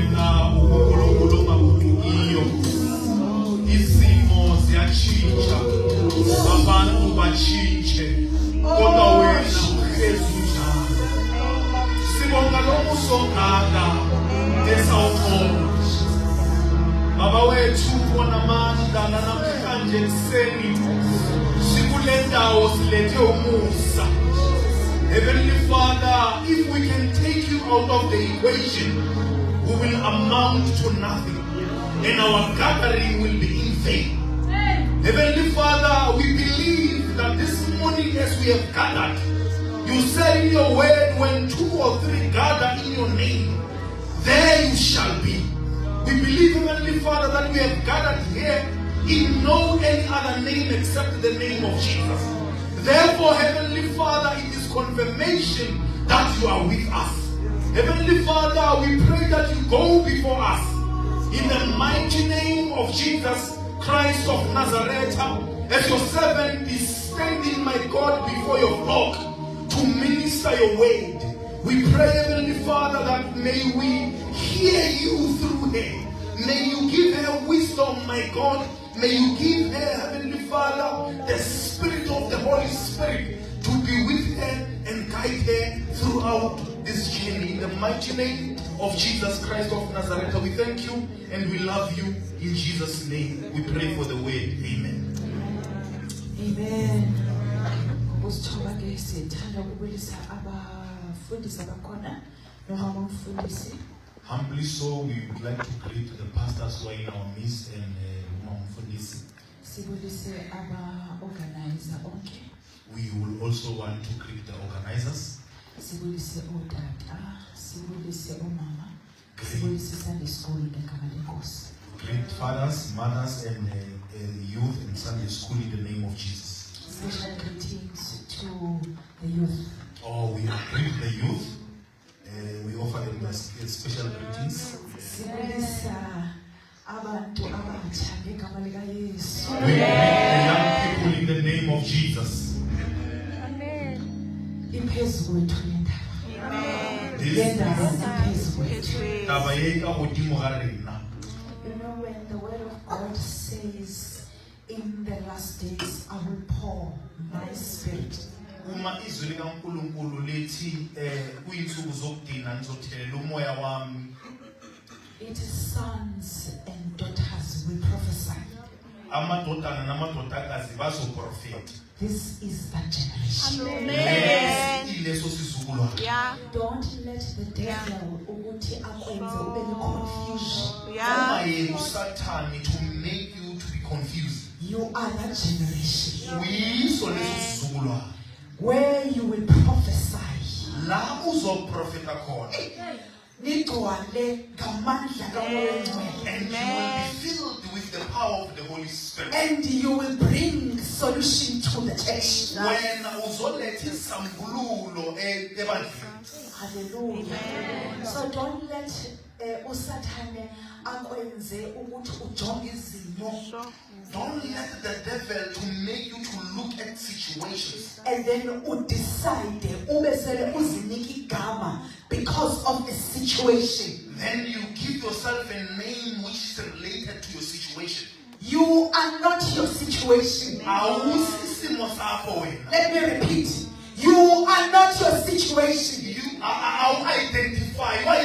wena uNkulunkulu ongaguqukiyo. Izimo ziyachinja, abantu batshintshe, kodwa wena uhlezi njalo. Sibonga lo muso ongaka esawukhona. Baba wethu onamandla namhlanje ekuseni sikule ndawo silethe umusa. Heavenly Father, if we can take you out of the equation, we will amount to nothing, and our gathering will be in vain. Heavenly Father, we believe that this morning as we have gathered, you said in your word, when 2 or 3 gather in your name, there you shall be. We believe, Heavenly Father, that we have gathered here in no any other name except the name of Jesus. Therefore, Heavenly Father, it is confirmation that you are with us. Heavenly Father, we pray that you go before us. In the mighty name of Jesus Christ of Nazareth, as your servant is standing, my God, before your flock to minister your word. We pray, Heavenly Father, that may we hear you through her. May you give her wisdom, my God. May you give her, Heavenly Father, the Spirit of the Holy Spirit to be with her and guide her throughout this journey. In the mighty name of Jesus Christ of Nazareth, we thank you and we love you. In Jesus' name, we pray for the word. Amen. Amen. Humbly so, we would like to greet the pastors who are in our midst and we will also want to greet the organizers. Greet fathers, mothers, and youth in Sunday school in the name of Jesus. Special greetings to the youth. Oh, we greet the youth. We offer them special greetings. We greet the young people in the name of Jesus. Amen. When the word of God says, in the last days I will pour my spirit. It is sons and daughters will prophesy. This is that generation. Amen. Yeah. Don't let the devil confusion. Yeah. To make you to be confused. You are that generation Yeah. where you will prophesy. And you will be filled with the power of the Holy Spirit. And you will bring solution to the church. Hallelujah. So don't let Usatane akwenze ukuthi ujonge izimo. Don't let the devil to make you to look at situations and then decide because of the situation. Then you give yourself a name which is related to your situation. You are not your situation. Let me repeat. You are not your situation. You are identify. You are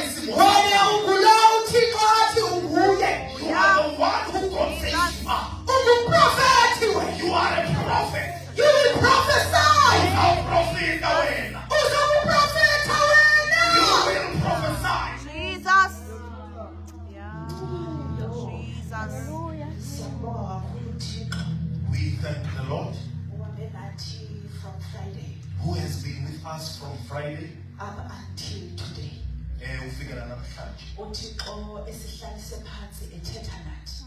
the one who God says you are. You are a prophet. You will prophesy. You will prophesy. Jesus. Yeah. Jesus. We thank the Lord from Friday who has been with us from Friday up until today.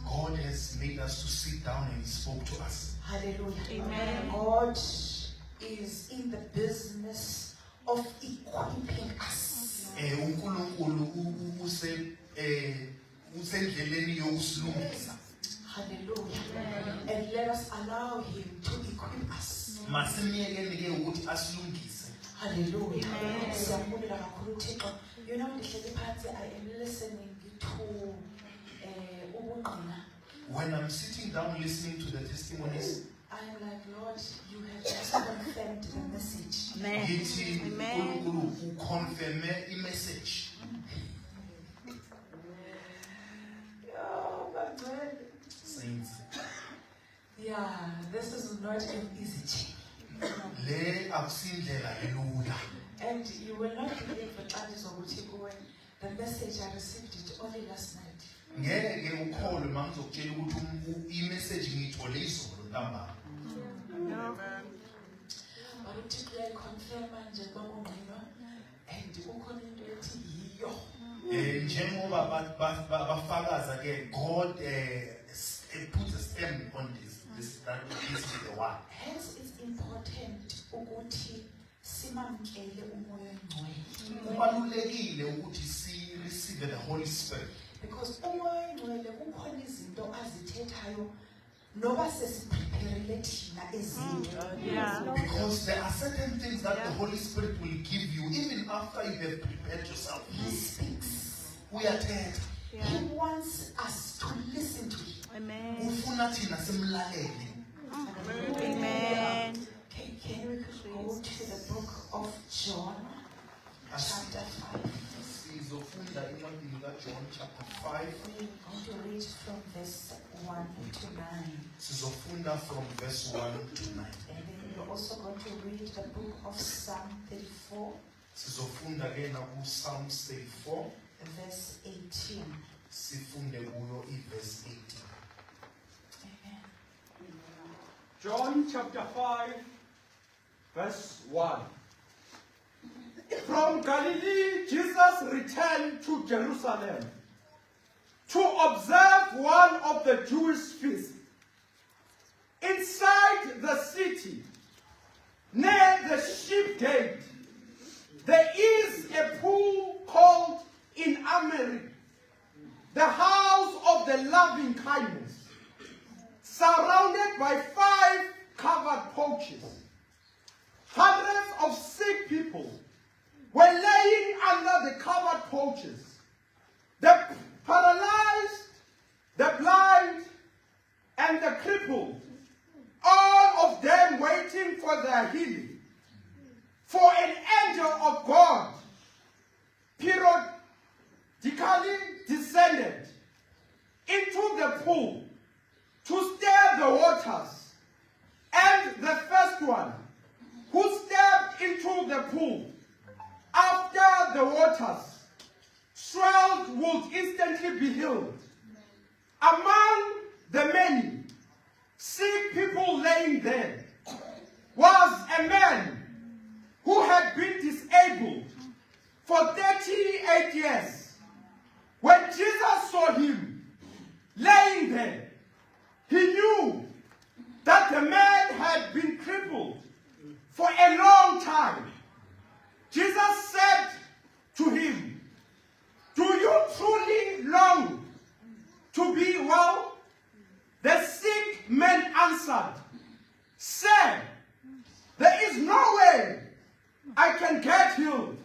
God has made us to sit down and He spoke to us. Hallelujah. Amen. God is in the business of equipping us. Hallelujah. And let us allow Him to equip us. Hallelujah. You know, I am listening ubungqina, when I'm sitting down listening to the testimonies, I'm like, Lord, you have just confirmed the message. Amen. ngithi Amen. uNkulunkulu uconfirme i-message. Oh, but when, Saints, yeah, this is not an easy thing. le akusindlela elula. And you will not believe when the message I received it only last night. Ngeke ukholwe mangizokutshela ukuthi i-message ngiyithole izolo ntambama. But uThixo uyayiconfirma nje kwakungqinwa, and ukhona into ethi yiyo. Njengoba bafakaza ke God put a stamp on this that this is the one. Hence it's important ukuthi simamkele umoya ongcwele. Kubalulekile ukuthi si receive the Holy Spirit. Because umoya ongcwele kukhona izinto azithethayo noba sesiprepare thina ezinto. Yeah. Because there are certain things that the Holy Spirit will give you even after you have prepared yourself. He speaks. Uyathetha. He wants us to listen to him. Amen. Ufuna thina simlalele. Amen. Okay, can we go to the book of John, chapter 5? Sizofunda incwadi kaJohn chapter 5. We're going to read from verse 1 to 9. Sizofunda from verse 1 to 9. And then we're also going to read the book of Psalm 34, Sizofunda ke na ku Psalm 34. verse 18. Sifunde kuyo verse 18. Amen. John chapter 5, verse 1. From Galilee, Jesus returned to Jerusalem to observe one of the Jewish feasts. Inside the city, near the sheep gate, there is a pool called in Ameri, the house of the loving kindness, surrounded by 5 covered porches. Hundreds of sick people were laying under the covered porches. The paralyzed, the blind, and the crippled, all of them waiting for their healing. For an angel of God periodically descended into the pool to stir the waters, and the first one who stepped into the pool after the waters swelled would instantly be healed. Among the many sick people laying there was a man who had been disabled for 38 years. When Jesus saw him laying there, he knew that the man had been crippled for a long time. Jesus said to him, "Do you truly long to be well?" The sick man answered, "Sir, there is no way I can get healed,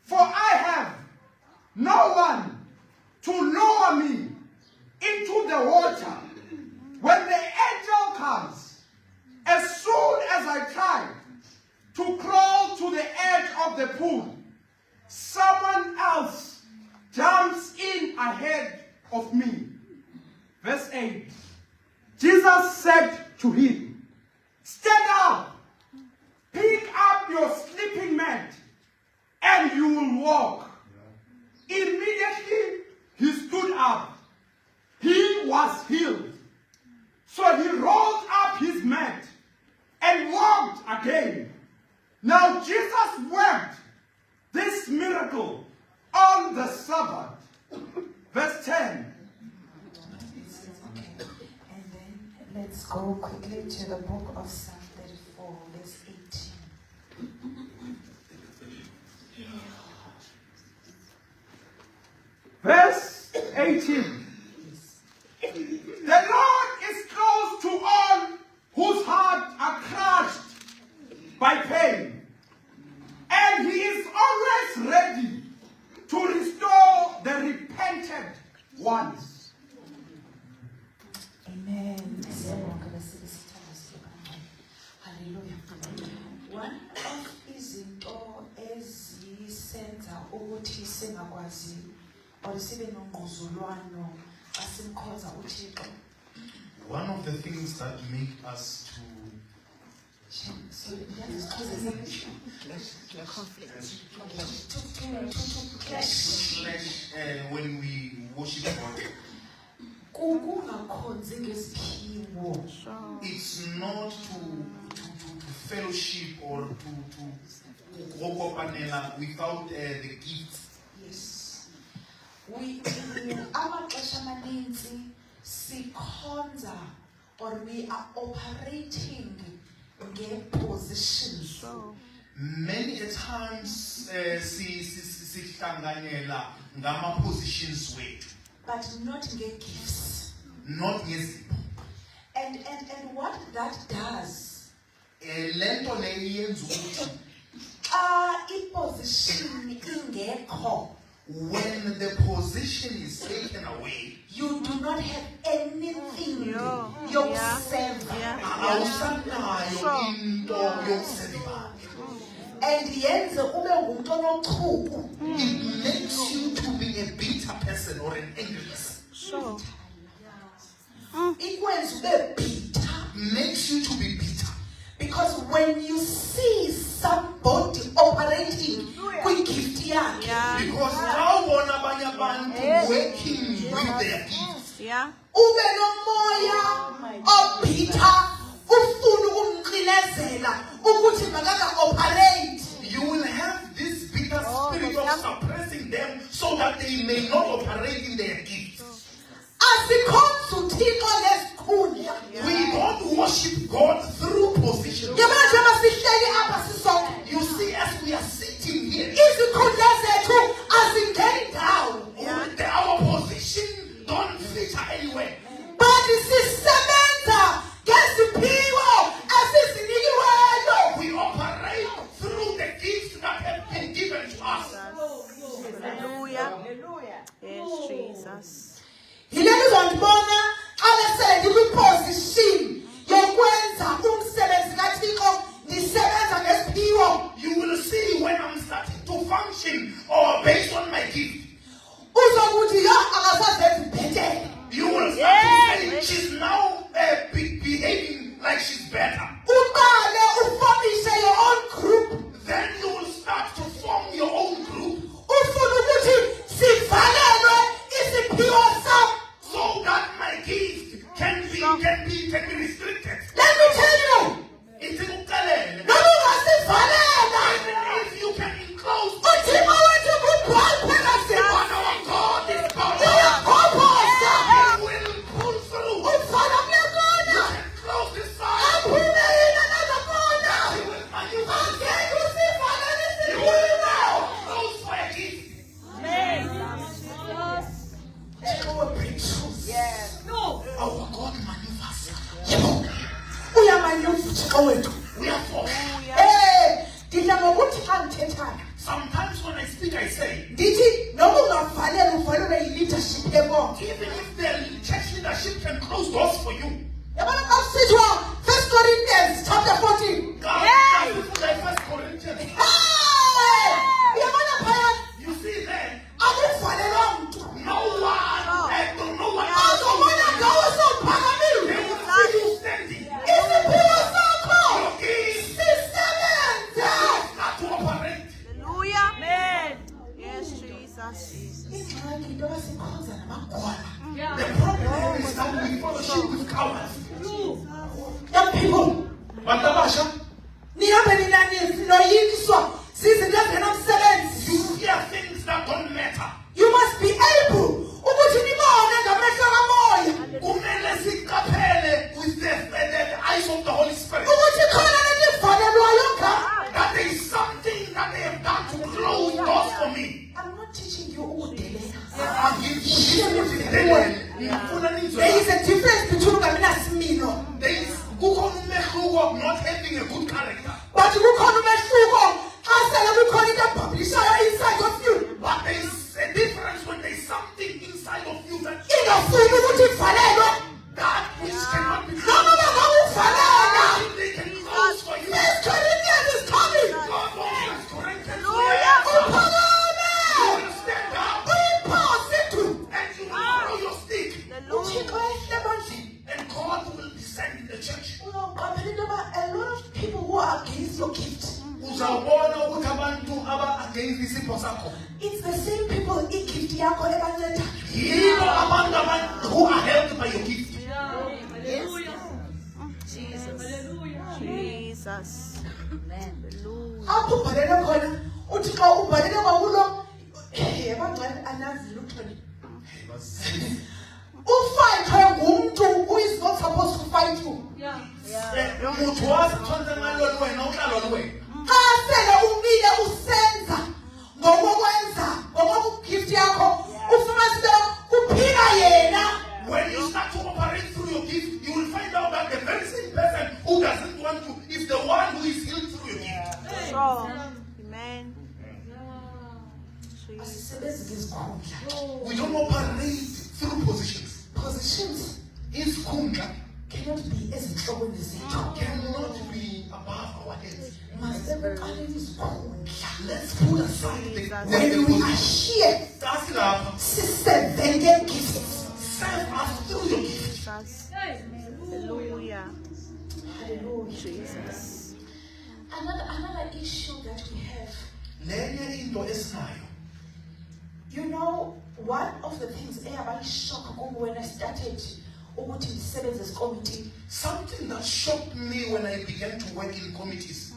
for I have no one to lower me into the water when the angel comes. As soon as I try to crawl to the edge of the pool, someone else jumps in ahead of me." Verse 8. Jesus said to him, "Stand up, pick up your sleeping mat, and you will walk." Immediately he stood up. He was healed. So he rolled up his mat and walked again. Now Jesus worked this miracle on the Sabbath. Verse 10. Okay. And then let's go quickly to the book of Psalm 34, verse 18. Verse 18. The Lord is close to all whose hearts are crushed by pain, and he is always ready to restore the repentant once. Amen. Hallelujah. One of izinto ezisenza ukuthi singakwazi or sibe nongquzulwano asimkhonza uThixo. One of the things that make us to clash when we worship God. It's not to fellowship or to gogopanela without the gifts. Yes. We amaxesha amaninzi sikhonza or we are operating ngepositions. Many a times sihlanganyela ngama positions wethu, but not nge-gifts. not ngezipho. And what that does, Lento leyo yenza ukuthi iposition ingekho, when the position is taken away, you do not have anything Yeah. yokuseva. awusanayo into yokuseva. And yenze ube ngumuntu onochuku. It makes you to be a bitter person or an angry person. So, Ikwenza ube bitter. Makes you to be bitter. Because when you see somebody operating with gift yakhe, yeah, Because now one abanye abantu working with their gifts, yeah, ube nomoya obitha ufuna ukumqinezela ukuthi makaka operate. you will have this bitter spirit of suppressing them so that they may not operate in their gifts. Asikhonza uThixo ngesikhundla. We don't worship God through position. Yabona njengoba sihleli apha sisonke, You see, as we are sitting here, izikhundla zethu azingeni ndawo. our position don't feature anywhere. But sisebenza ngeziphiwo esizinikiweyo. We operate through the gifts that have been given to us. hallelujah. Yes, Jesus. Yile nizondibona xa besele ndikwiposition yokwenza umsebenzi kaThixo ndisebenza ngesiphiwo. You will see when I'm starting to function or based on my gift. Uzokuthi yo akasazenzi bhetele. You will start to say she's now behaving like she's better. Uqale ufomishe your own group. Then you will start to form your own group Ufuna ukuthi sivalelwe isiphiwo sam. so that my gift can be restricted. Let me tell you, It's ukuqalela. noma ungasivalela, Even if you can enclose uThixo wethu ngubhaphe kaZima. what our God is about, Uyakhophoza. He will pull through. Ufana kule You kona. can close this side. Aphume yena nazobona. He will manufacture. Angeke usivalele You will isiphiwo. now close for a gift. Our God manufactures. Uyamanyuva uThixo wethu. We are for. Ndidla ngokuthi xa ndithethayo Sometimes when I speak, I say, ndithi noma ungavalelwa uvalelwe yi-leadership ebonke. even if the church leadership can close doors for you, Yabona xa kusithiwa 1 Corinthians chapter 14. First Corinthians, Uyabona phaya you see there, akuvalelwa mntu. no one Azobona ngawe they sowuphakamile. will see you standing. Isiphiwo sakho Your gift sisebenza. not to operate. Hallelujah. Yes, Jesus. Ingxaki into abasikhonza namagwala. The problem is that we fellowship with cowards. Young people, Bantabasha, nihambe niloyikiswa zizinto ezingenamsebenzi. you hear things that don't matter. You must be able ukuthi nibone ngamehlo kamoya Kumele siqaphele with the eyes of the Holy Spirit. ukuthi khona nenivalelwayo ngapha. That there is something that they have done to close doors for me. I'm not teaching you ukudeleka. I'm giving you There is a difference between ukungabi nasimilo. There is kukhona umehluko of not having a good character. But kukhona umehluko xa sele kukhona into ebhabhishayo inside of you. But there is a difference when there is something inside of you that ungafuni ukuthi kuvalelwe that which cannot be noma closed. bangakuvalela. They can close for you. First Corinthians is coming. God wants Corinthians to Hallelujah. Uphakame. You will stand up Uyiphositu. and you will throw your stick. uThixo Hallelujah. ehle ebandleni. And God will descend in the church. Uzawuqaphela into yoba a lot of people who are against your gift, Uzawubona ukuthi abantu aba-against isipho sakho it's the same people igift yakho ebancedayo. yibo abantu who are helped by your gift. Jesus. Hallelujah. Apho ubhalele khona uthi xa ubhalele kwakulo yabangcwele anazi luthoni. Ufight ngumntu who is not supposed to fight you. Motho wa setshwantshe ngalo le wena o tla lwa le wena. Xa sele umile usenza ngokokwenza ngokokugift yakho ufumanise kuphila yena. When you start to operate through your gift, you will find out that the very same person who doesn't want to is the one who is healed through your gift. Sure. Amen. Jesus. Asisebenzi ngezikhundla. We don't operate through positions. Positions Izikhundla cannot be ezinhlokweni zethu. cannot be above our heads. Masekuqaleni izikhundla. Let's put aside the When we are here, That's lapha. sisebenze gifts. Serve us through your gift. Jesus. Hallelujah. Hallelujah. Jesus. Another issue that we have, Lenye into esinayo. you know, one of the things eyaba shock when I started ukuthi ndisebenze as committee. Something that shocked me when I began to work in committees.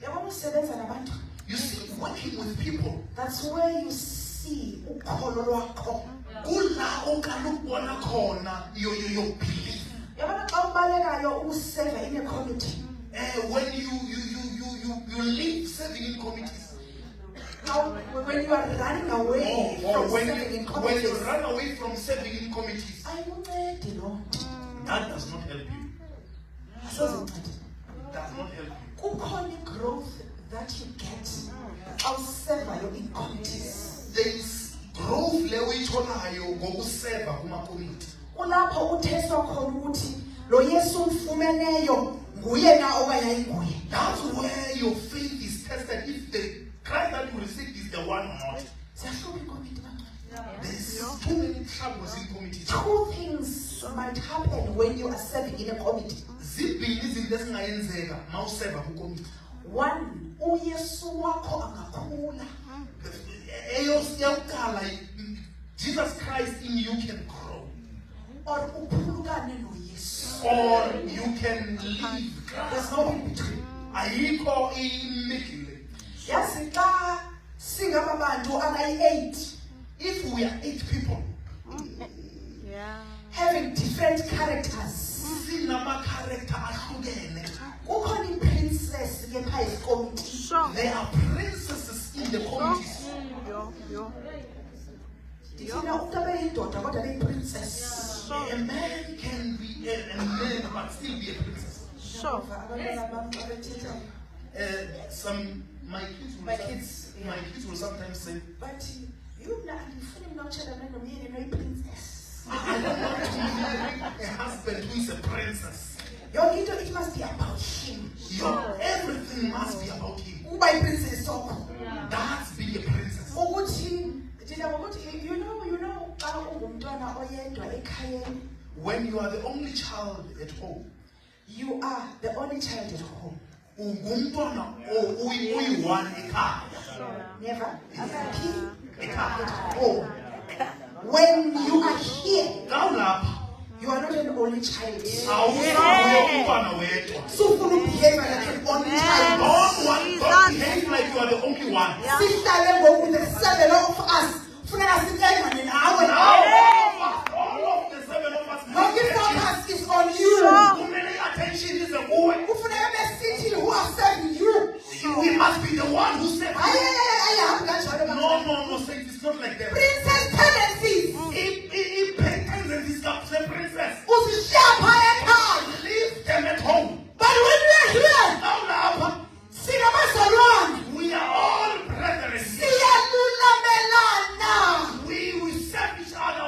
Yabona usebenza nabantu. You see, working with people, That's where you see ukholo lwakho. kula okala ukubona khona your belief. Yabona xa ubalekayo ukuseva in a committee. When you leave serving in committees, Now, when you are running away or from when serving in you committees, run away from serving in committees, ayimuncedi loo nto. that does not help you. Asozincedi. It does not help you. Kukhona i-growth that you get xa usevayo in committees. There is growth le uyitholayo ngokuseva kuma-committee. Kulapho utheswa khona ukuthi lo Yesu umfumeneyo nguye na okanye ayinguye. That's where your faith is tested, if the Christ that you received is the one or not. Ziyahluka iikomiti bangcwele. There's too many troubles in committees. Two things might happen when you are serving in a committee. Zimbili izinto ezingayenzeka ma useva ku-committee. One, uYesu wakho angakhula. Eyokuqala, Jesus Christ in you can grow, Or uphulukane no Yesu. or you can leave There's Christ. no in between. Ayikho imiddle. Yazi xa singabantu abayi-8 If we are 8 people, Yeah. having different characters, sinama-character ahlukene. kukhona i-princess ke phaa esikomiti. Sure. There are princesses in the committees. Yo. Thina umntu abeyindoda kodwa beyi-princess. A man can be a man but still be a princess. Sure. Abantwana bam abethethayo. My kids will, My kids, yeah. my kids will sometimes say, But mna andifuni mna utshela mna nomyeni noyi-princess. I don't want to marry a husband who is a princess. Yonke into it must be about him. Everything must be about him. Ukuba yi-princess okho. That's being a princess. Ukuthi ndina ngokuthi you know xa ungumntwana oyedwa ekhayeni, When you are the only child at home, you are the only child at home. ungumntwana uyi-one ekhaya. Never. Ekhaya. Oh. When you are here, Xa ulapha, you are not an only child. awusabuye umntwana wedwa. So ufuna ubehave like an only child. Don't behave like you are the only one. Sihlale ngoku the seven of us. Funeka sincedane nawe. All of the 7 of us must Yonke be attention. focus is on you. Kumele attention is kuwe. Kufuneka besithi who are serving you. We must be the one who said, Ayihambi kanjalo baba. no, say it's not like that. Princess tendencies. Independence is not the princess. Uzishiya phaya ekhaya. Leave them at home. But when we are here, Now, lapha, sinabazalwane. we are all brethren. Siyalulamelana. We serve each other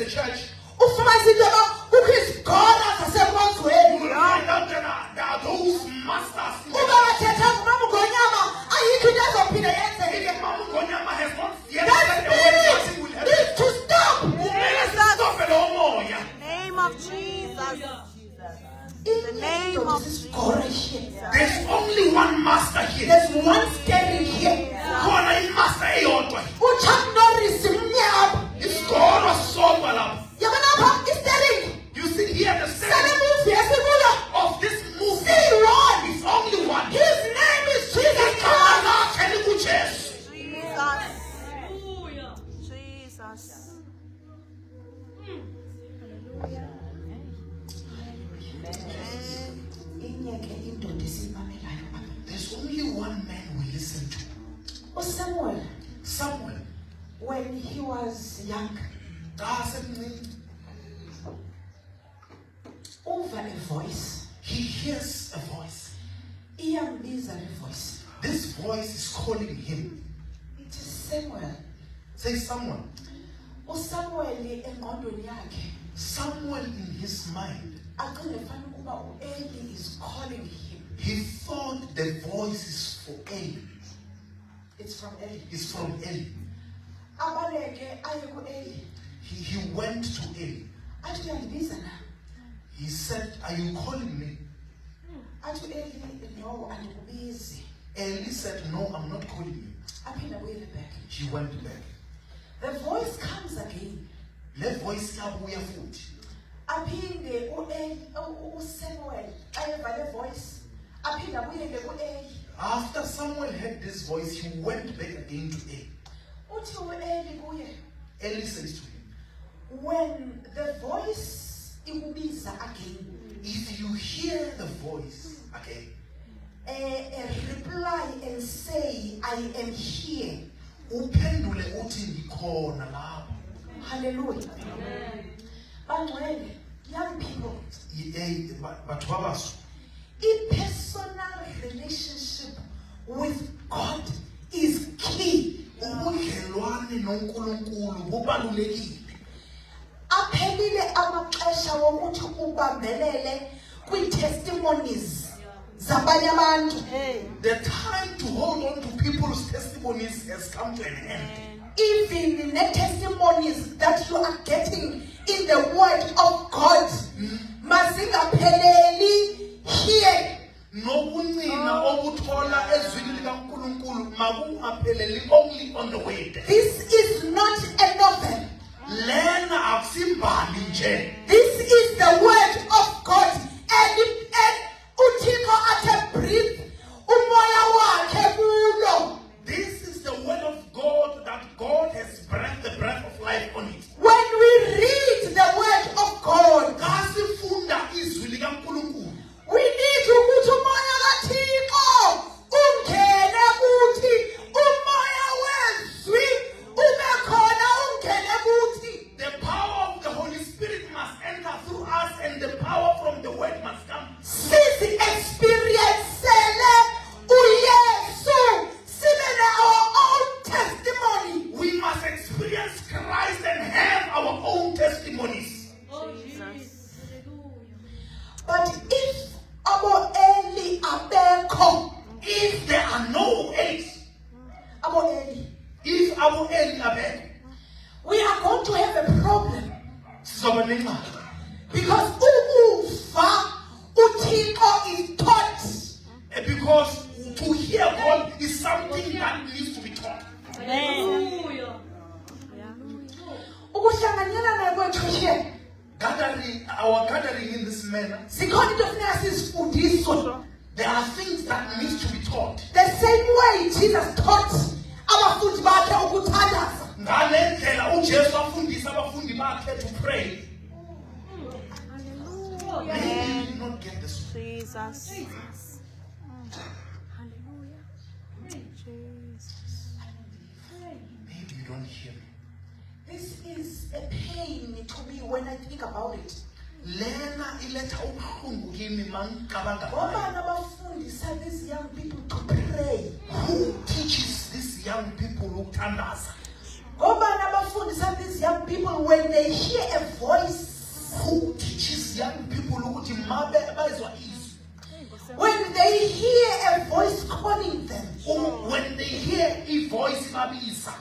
a church, ufumanisa into yoba kukho izikolo zasekonzweni. you will find out that there are those masters. Uba bathetha ngumama uGonyama ayikho into ezophinda yenzeke. If Mama Gonyama has not yet That said the word, spirit nothing will happen. needs to stop. Stop it, oh moya. Name of Jesus. Inye indoda isisigoro here. There's only one master here. There's one standing here. Khona imaster eyodwa. uChuck Norris mnyama. Isikolo sodwa lapha. Yabona apha istanding. You see here the Sale center movie esikuyo. of this movement. See one. It's only one. His name is Jesus Igama Christ. lakhe linguJesu. Jesus. Inye ke indoda esiyimamelayo apha. There's only one man we listen to. uSamuel, Samuel. when he was young, Xa semncinci, uva a voice. he hears a voice. Iyambiza le voice. This voice is calling him. It is Samuel. Say someone. uSamuel engqondweni yakhe Samuel in his mind. acinge fana ukuba uEli is calling him. He thought the voice is for Eli. It's from Eli. It's from Eli. Abaleke aye kuEli. He went to Eli. Athi uyandibiza na? He said, are you calling me? Athi uEli, no, andikubizi. Eli said, no, I'm not calling you. Aphinda buyele back. He went back. The voice comes again. Le voice yabuya futhi. Aphinde uSamuel ayeva le voice. Aphinda buyele kuEli. After Samuel heard this voice, he went back again to Eli. Uthi uEli kuye, Eli says to him, when the voice ikubiza again, if you hear the voice again, reply and say, I am here. uphendule uthi ngikhona lapha. Hallelujah. Bangcwele, young people, Batho ba baso, a personal relationship with God is key. ubudlelwane noNkulunkulu bubalulekile. Aphelile amaxesha wokuthi ubambelele kwi-testimonies zabanye abantu. The time to hold on to people's testimonies has come to an end. Even the testimonies that you are getting in the word of God, mazingapheleli here. Nobuncina obuthola ezwini likaNkulunkulu makungapheleli only on the way there. This is not a novel. Lena akusimbali nje. This is the word of God. And uThixo athe breathe umoya wakhe kulo. This is the word of God that God has breathed the breath of life on it. When we read the word of God, Xa sifunda izwi likaNkulunkulu, we need ukuthi umoya kaThixo ungene kuthi, umoya wezwi ube khona ungene kuthi. the power of the Holy Spirit must enter through us and the power from the word must come. Sizi experiencele uYesu, sibe na our own testimony. We must experience Christ and have our own testimonies. Jesus. But if abo Eli abekho, If there are no Elis, abo Eli, if our Eli abekho, we are going to have a problem. sizoba nengxaki. Because ukuva uThixo is taught. Because to hear God is something that needs to be taught. Hallelujah. Ukuhlanganyela naye kwethu here, Our gathering in this manner, zikhona into efuneka sizifundiswe. there are things that need to be taught. The same way Jesus taught abafundi bakhe ukuthandaza. Ngale ndlela uJesu afundisa abafundi bakhe to pray. Maybe you did not get this. Jesus. Hallelujah. Jesus. Maybe you don't hear me. This is a pain to me when I think about it. Lena iletha ubuhlungu kimi mangicabanga Ngoba ngayo. nabafundisa these young people to pray. Who teaches these young people ukuthandaza? Ngoba nabafundisa these young people people, when they hear a voice, Who teaches young people ukuthi mabe bazwa izwi? when they hear a voice calling them, When they hear a voice ibabisa.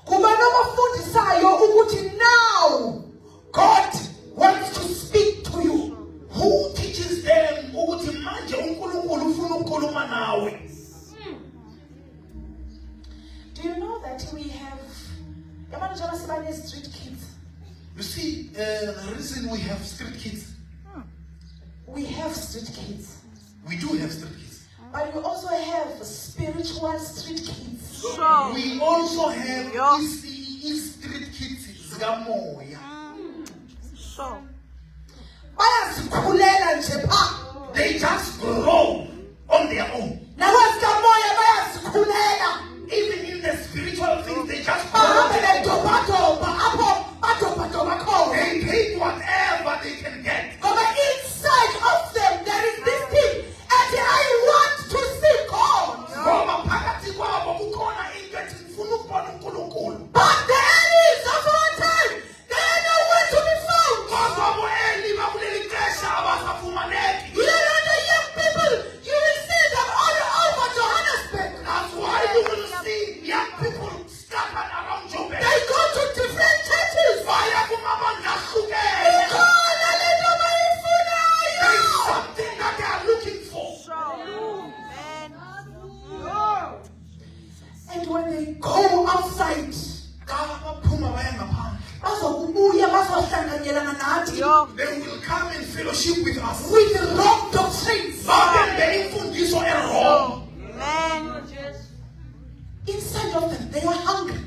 kuba nobafundisayo ukuthi now God wants to speak to you. Who teaches them ukuthi manje uNkulunkulu ufuna ukukhuluma nawe? Do you know that we have street kids? You see, the reason we have street kids, We have street kids, we do have street kids. but we also have spiritual street kids. So, We also have Yeah. street kids zikamoya. so, Bayazikhulela nje pha. They just grow on their own. Nakwezikamoya bayazikhulela. Even in the spiritual things, they just grow. Bahambe bedobhadoba apho badobhadoba khona. They take whatever they can get. Ngoba inside of them there is this thing and I want to see God. Ngoba phakathi kwabo kukhona into ethi ngifuna ukubona uNkulunkulu. But the enemies of our time, they are nowhere to be found. Kodwa boeli bakuleli xesha abasafumaneki. You don't know the young people, you will see them all over Johannesburg. That's why you will see young people scattered around Joburg. They go to different churches. Baya kumabandla ahlukene. Ikhona lento There is abayifunayo. something that they are looking for. so, man. And when they go outside, Xa baphuma baya ngaphandle, bazokubuya bazohlanganyelana nathi Yo, they will come and fellowship with us. with wrong doctrines. Babembe imfundiso errong. man. Inside of them, they are hungry.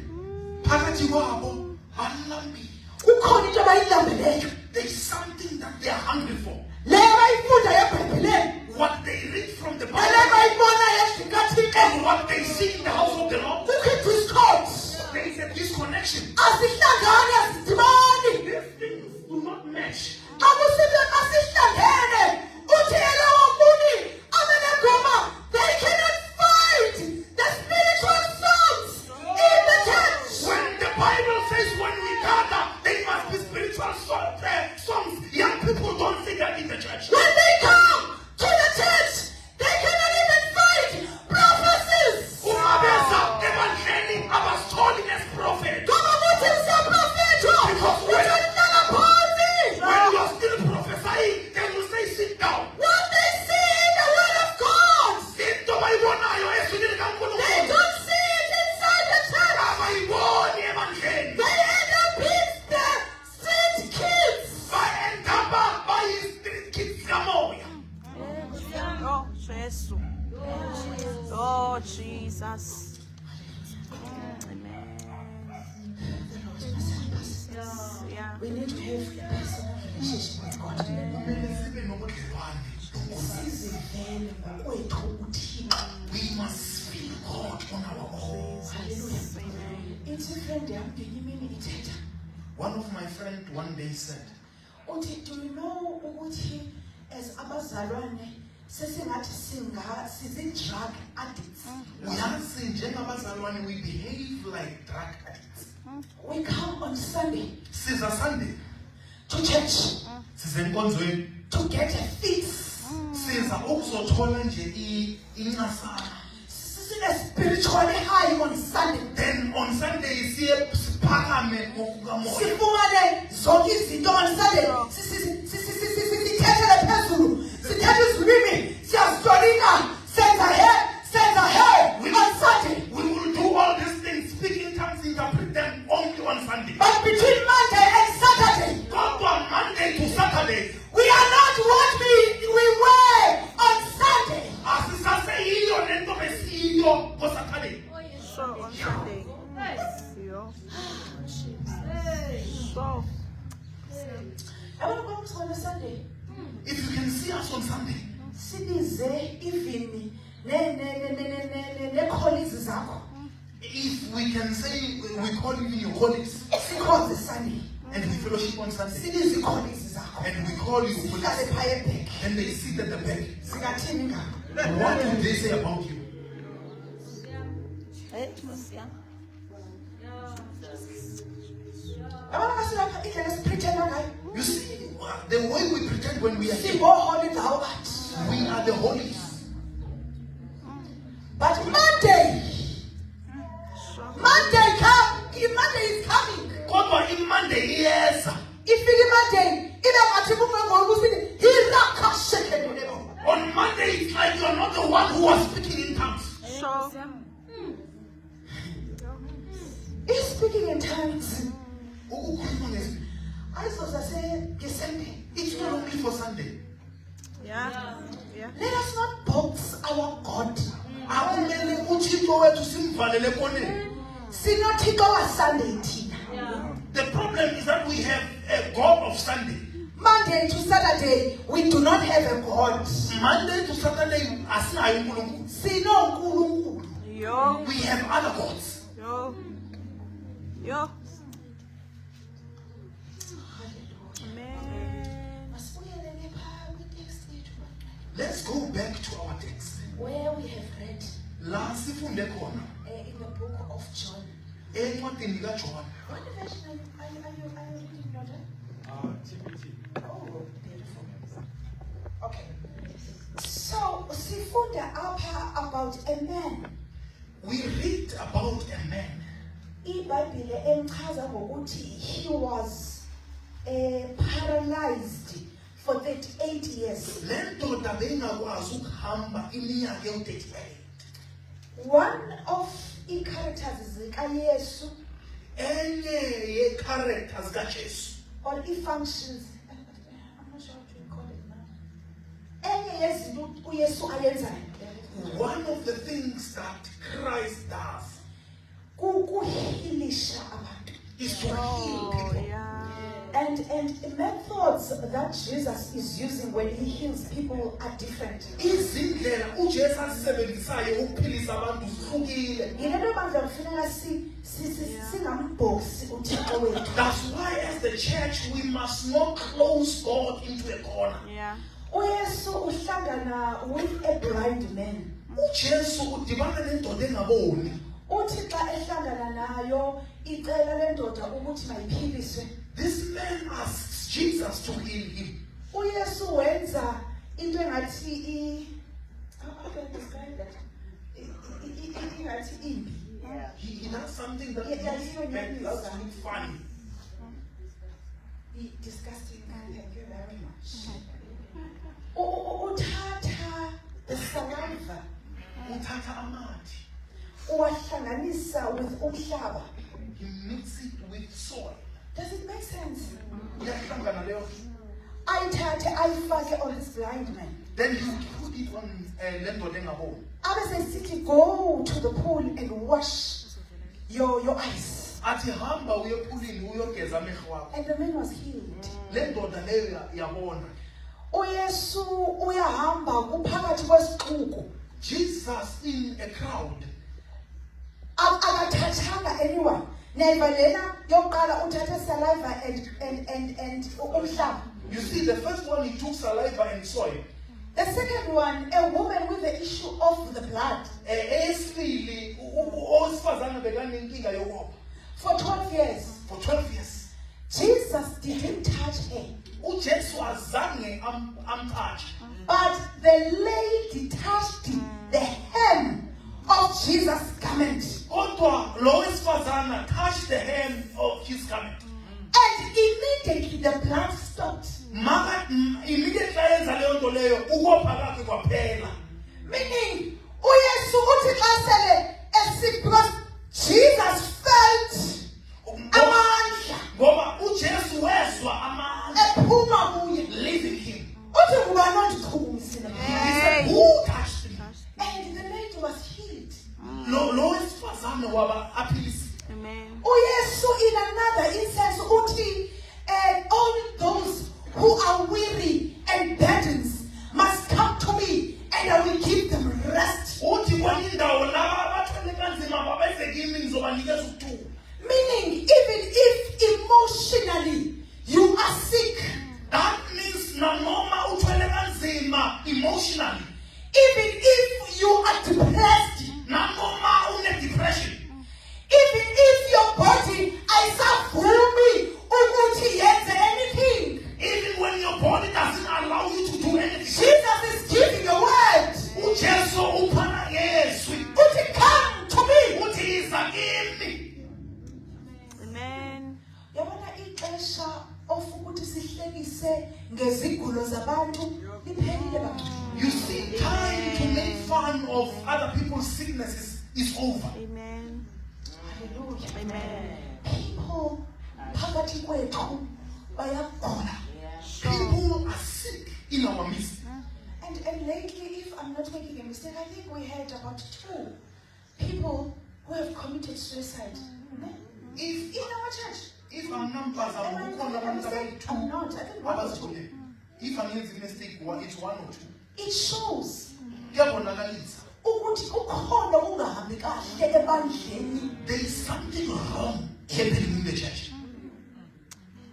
Phakathi kwabo balambile. Kukhona into abayilambeleyo. There is something that they are hungry for. Le abayifunda eBhayibhelini, What they read from the nale Bible abayibona endlini kaThixo, and what they see in the house of the Lord, kukho i-discord. there is a disconnection. Asihlangani, asidibani. These things do not match. Akusithi asihlangene. Uthi ela wabuni abanegoma, they cannot fight the spiritual songs in the church. When the Bible says when we gather, there must be spiritual songs. Young people don't see that in the church. When they come to the church, they cannot even fight prophecies. Umabeza ebandleni abasitholi as-prophet. Ngoba kuthi siyaprofethwa, Because uthi hlala phansi. When you are still prophesying, they will say sit down. What they see in the word of God, Into abayibonayo ezwini they likaNkulunkulu don't see it inside the church. abayiboni ebandleni. They end up being the street kids. Baendaba bayi-street kids kamoya. Oh, Jesus. Oh, Jesus. Amen. Yeah. We need to have a personal relationship with God. Kumele sibe nobudlelwane noNkulunkulu. Sizivele ngokwethu uThixo. We must feel God on our own. Hallelujah. Ithi friend yami ngenye imini ithetha. One of my friends one day said, Uthi, do you know ukuthi as abazalwane sesingathi sizi-drug addicts. uyazi njengabazalwane we behave like drug addicts. We come on Sunday Siza Sunday, to church size enkonzweni, to get a fix. siza ukuzothola nje incasana. Spiritually high on Sunday. Then on Sunday siye siphakame ngokukamoya. Sifumane zonke izinto on Sunday. Sithethele phezulu. Sithethe izilwimi. Siyazitolika. Senza here on Sunday. We will do all these things, speak in tongues, interpret them only on Sunday. But between Monday and Saturday, From Monday to Saturday, we are not what we were on Sunday. asisaseyiyo nento besiyiyo ngoSaturday. So, on Sunday. Yo. So, I want to come on Sunday. If you can see us on Sunday, Sibize even ne colleagues zakho. if we can say we call even your colleagues Sikhoze Sunday. and we fellowship on Sunday, Sibize colleagues zakho. and we call you Sihlale colleagues, phaya ebhek. and they sit at the back, Singathini ngabo? what do they say about you? hey, yeah. Abana kasilapha the way we pretend when we are here, siboholi ndawo bathi. we are the holies. But Monday come, Monday is coming. Kodwa iMonday iyeza. Ifike Monday, ibe ngathi kungengona usithi irakashekelele. On Monday, it's like you're not the one who was speaking in tongues. Sure. He's speaking in tongues. Ukukhuluma ngezinto. Ayizoza ngeSunday. It's not only for Sunday. Yeah. Let us not box our God. Akumele uThixo wethu simvalele ekoneni. Sinothixo waSunday thina. The problem is that we have a God of Sunday. Monday to Saturday, we do not have a God. Monday to Saturday, asinayo uNkulunkulu. Sinonkulunkulu. Yo. We have other gods. Yo. Amen. Masibuyelele phaa kwi-text yethu. Let's go back to our text. Where we have read La sifunde khona in the book of John. encwadini kaJohn. What version are you reading, brother? TPT. Oh, beautiful. Okay. So, sifunda apha about a man. We read about a man. iBhayibhile emchaza ngokuthi he was paralyzed for 38 years. Le ndoda bengakwazi ukuhamba iminyaka ewu-38. One of i-characters zikaYesu Enye ye-characters kaJesu. or i-functions, I'm not sure what you call it now. Enye yezinto uYesu ayenzayo One of the things that Christ does kukuhilisha abantu. is to heal Oh, people. yeah. And methods that Jesus is using when he heals people are different. Izindlela uJesu azisebenzisayo ukuphilisa abantu zihlukile. Yile nto bandla kufuneka singambhosi uThixo wethu. That's why as the church we must not close God into a corner. Yeah. uYesu uhlangana with a blind man. uJesu udibana nendoda engaboni. Uthi xa ehlangana nayo icela lendoda ukuthi mayiphiliswe. This man asks Jesus to heal him. uYesu wenza into engathi how can I describe that? Ingathi imbi. He does something that Yeah, looks yeah, bad, yeah. does look funny. Disgusting. Thank you very much. Uthatha the saliva Uthatha amathe. uwahlanganisa with umhlaba. He mixes it with soil. Does it make sense? Iyahlangana leyo nto. Ayithathe ayifake on this blind man. Then he would put it on le ndoda engaboni. Abe sesithi go to the pool and wash your eyes. Athi hamba uye ephulini uyogeza amehlo wakho. And the man was healed. Le ndoda leyo yabona. uYesu uyahamba kuphakathi kwesixuku. Jesus in a crowd. Akathathanga anyone. Never lena yokuqala uthathe saliva and umhlaba. You see, the first one he took saliva and soil. The second one, a woman with the issue of the blood Esibili owesifazane bekanenkinga yokopha for 12 years. for 12 years. Jesus didn't touch her, uJesu azange amthathe. but the lady touched the hem of Jesus' garment. Kodwa lo wesifazane touched the hem of his garment. And immediately the blood stopped. Immediately ayenza leyo nto leyo ukopha kwakhe kwaphela. Meaning, uYesu uthi xa sele because Jesus felt amandla Ngoba uJesu wezwa amandla ephuma kuye. leaving him. Uthi ngubani ondichukumisile? He said, who touched me? And the lady was healed. Lo wesifazane waba aphilisi. Amen. uYesu in another instance uthi all those who are weary and burdens must come to me and I will give them rest. Uthi kwenye indawo laba abathwele kanzima babeze kimi ngizobanikeza ukuthuka. Meaning, even if emotionally you are sick, That means nanoma uthwele kanzima emotionally, even if you are depressed, nanoma une depression, even if your body ayisavumi ukuthi yenze anything, even when nihlekise ngezigulo zabantu liphelile bangcwele. You see, time to make fun of other people's sicknesses is over. Amen. Hallelujah. Amen. People phakathi kwethu bayagula. People are sick in our midst. And lately, if I'm not making a mistake, I think we heard about 2 people who have committed suicide. If In our church. if our numbers are Am I making a mistake? I'm not. I think one or two. if I'm making a mistake, it's 1 or 2. It shows Kuyabonakalisa. ukuthi kukhona kungahambi kahle ebandleni. There is something wrong happening in the church.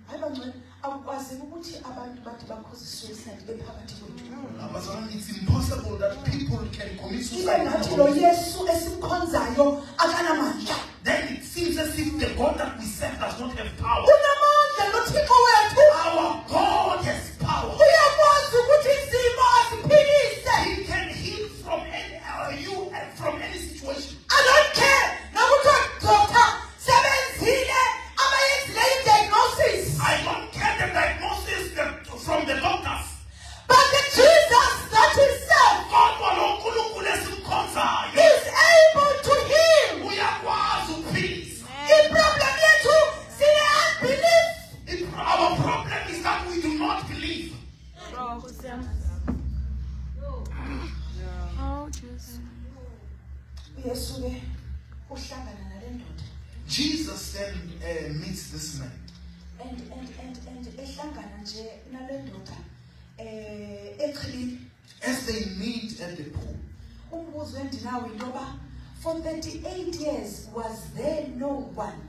Hayi bangcwele, akwazi ukuthi abantu bathi bakhoze suicide bephakathi kwethu. It's impossible that people can commit Ibe suicide. ngathi lo Yesu esimkhonzayo akanamandla. Then it seems as if the God that we serve does not have power. Unamandla noThixo wethu. Our God has power. Uyakwazi ukuthi izimo aziphilise. He can heal from any situation. I don't care. Nokuthi doctor sebenzile abayenzile i-diagnosis. I don't care the diagnosis from the doctors. But the Jesus that himself Kodwa lo Nkulunkulu esimkhonzayo is able to heal. uyakwazi ukuphilisa. I-problem yethu sine-unbelief. Our problem is that we do not believe. Oh, Jesus. uyesu-ke uhlangana nale ndoda Jesus then meets this man. and ehlangana nje nale ndoda echilini. As they meet at the pool, Umbuzo endinawo into yoba for 38 years was there no one